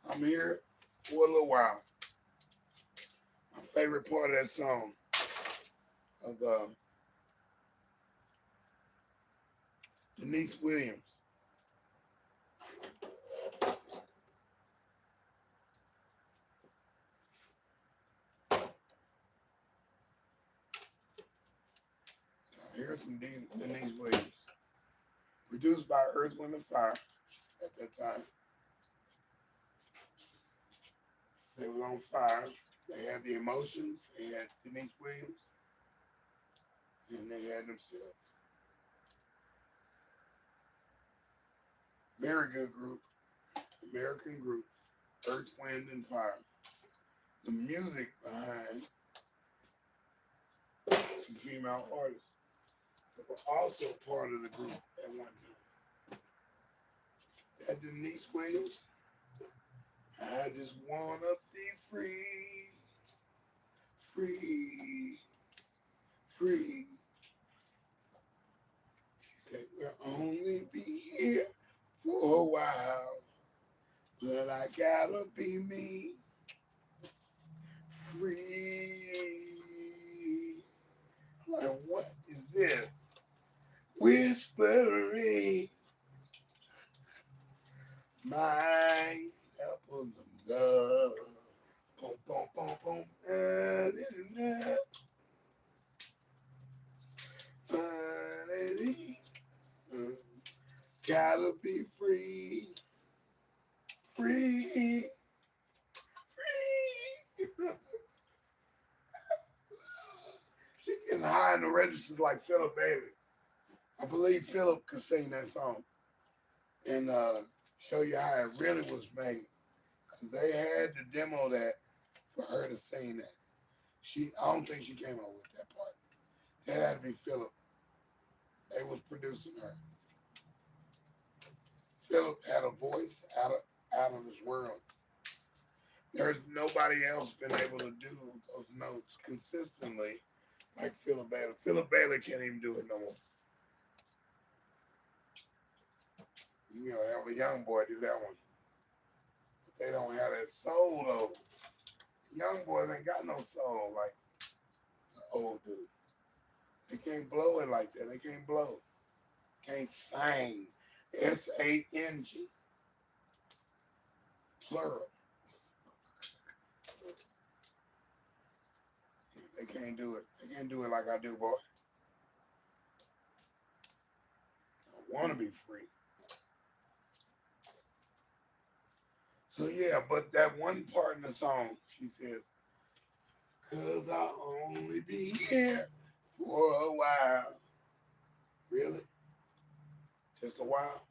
I'm here for a little while. My favorite part of that song of Denise Williams. Here's some Denise Williams. Produced by Earth, Wind, and Fire at that time. They were on fire. They had the emotions. They had Denise Williams. And they had themselves. Very good group. American group. Earth, Wind, and Fire. The music behind some female artists that were also part of the group at one time. That Denise Williams, I just wanna be free, free, free. She said, we'll only be here for a while, but I gotta be me, free. I'm like, what is this? Whispering, my apples of love. Boom, boom, boom, boom. Finally, gotta be free. behind the registers like Philip Bailey. I believe Philip could sing that song and show you how it really was made. Cause they had to demo that for her to sing that. I don't think she came up with that part. That had to be Philip. They was producing her. Philip had a voice out of this world. There's nobody else been able to do those notes consistently like Philip Bailey. Philip Bailey can't even do it no more. You know, have a young boy do that one. But they don't have that soul though. Young boys ain't got no soul like the old dude. They can't blow it like that. They can't blow. Can't sing. S-A-N-G. Plural. They can't do it. They can't do it like I do, boy. I want to be free. So yeah, but that one part in the song, she says, "'Cause I'll only be here for a while." Really? Just a while?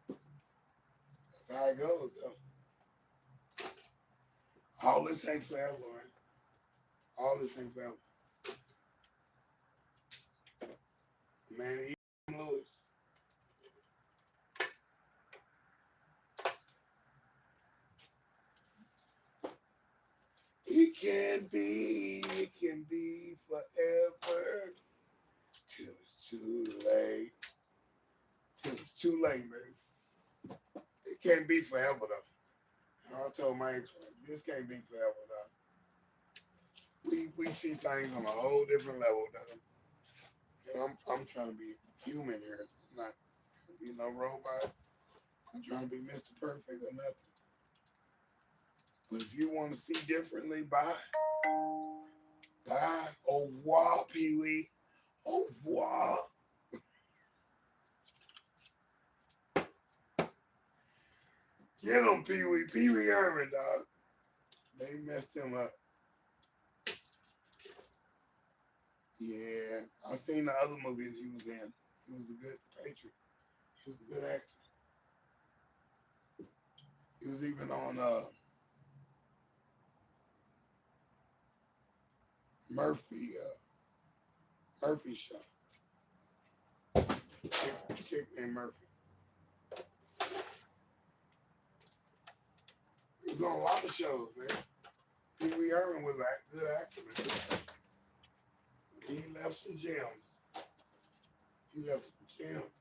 That's how it goes, though. All this ain't forever, man. All this ain't forever. Man, E. Lewis. It can be forever till it's too late. Till it's too late, baby. It can't be forever though. I told my ex-wife, this can't be forever though. We see things on a whole different level though. And I'm trying to be human here. I'm not trying to be no robot. I'm trying to be Mr. Perfect or nothing. But if you want to see differently, bye. Bye. Au revoir, Pee-wee. Au revoir. Get him, Pee-wee. Pee-wee Herman, dog. They messed him up. Yeah. I've seen the other movies he was in. He was a good patriot. He was a good actor. He was even on Murphy show. Chick named Murphy. He was on a lot of shows, man. Pee-wee Herman was a good actor, man. He left some gems. He left some gems.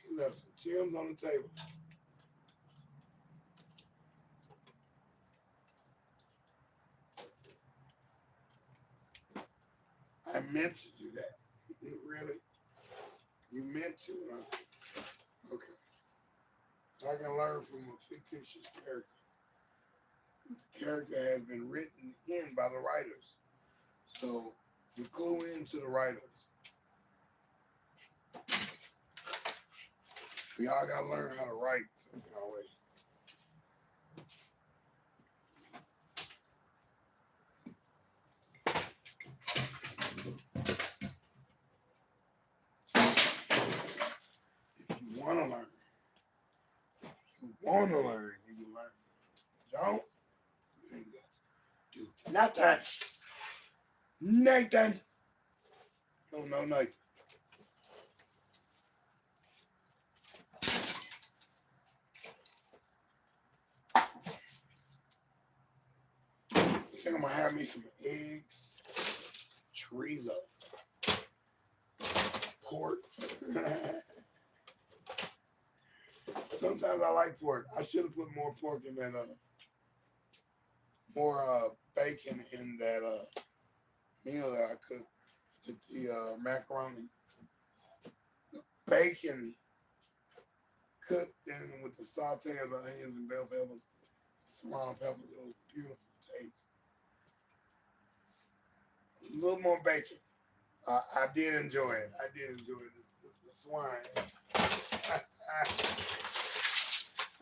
He left some gems on the table. I meant to do that. Really? You meant to, huh? Okay. I can learn from a fictitious character. The character has been written in by the writers. So you clue into the writers. We all gotta learn how to write some kind of way. If you wanna learn, you can learn. Don't, you ain't got to do nothing. Nathan. Don't know nothing. I think I'm gonna have me some eggs, chorizo, pork. Sometimes I like pork. I should have put more pork in that, more bacon in that meal that I cooked with the macaroni. The bacon cooked in with the saute of the onions and bell peppers, serrano peppers. It was a beautiful taste. A little more bacon. I did enjoy it. I did enjoy the swine.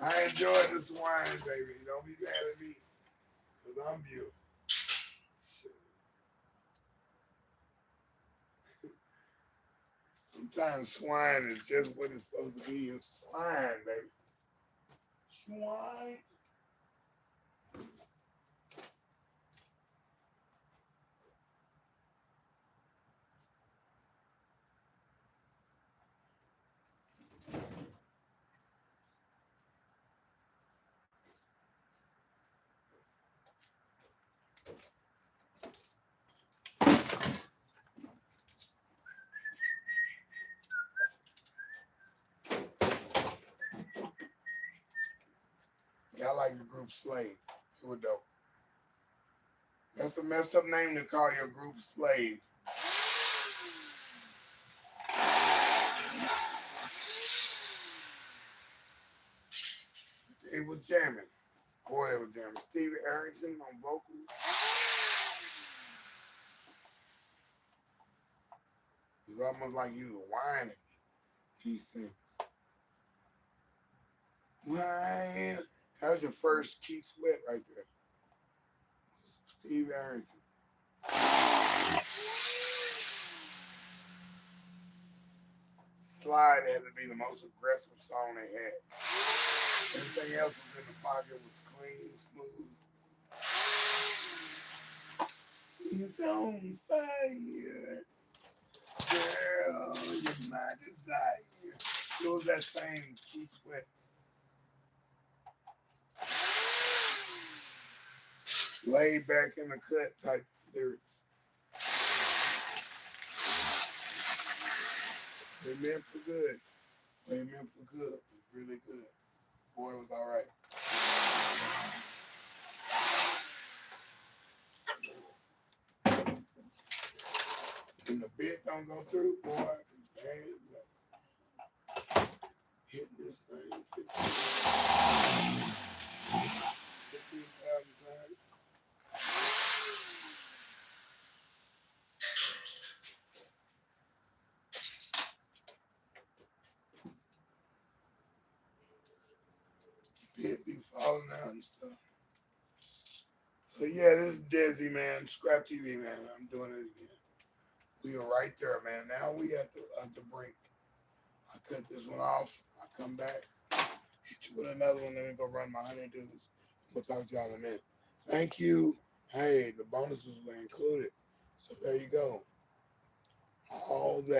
I enjoyed the swine, baby. Don't be mad at me, because I'm beautiful. Shit. Sometimes swine is just what it's supposed to be. It's swine, baby. Swine. Yeah, I like the group Slave. It was dope. That's a messed up name to call your group Slave. It was jamming. Boy, it was jamming. Stevie Arrington on vocals. It was almost like he was whining. He sings. Why? That was your first Keith Sweat right there. Steve Arrington. Slide had to be the most aggressive song they had. Everything else was in the pocket was clean, smooth. It's on fire, girl, you're my desire. It was that same Keith Sweat. Laid back in the cut type lyrics. They meant for good. They meant for good. It was really good. Boy, it was all right. When the bit don't go through, boy, man, hit this thing 15,000 times. Bit be falling out and stuff. So yeah, this is deSz'e, man. Scrap TV, man. I'm doing it again. We are right there, man. Now we at the brink. I cut this one off. I come back, hit you with another one, then we go run my honeydews. We'll talk to y'all in a minute. Thank you. Hey, the bonuses were included. So there you go. All that.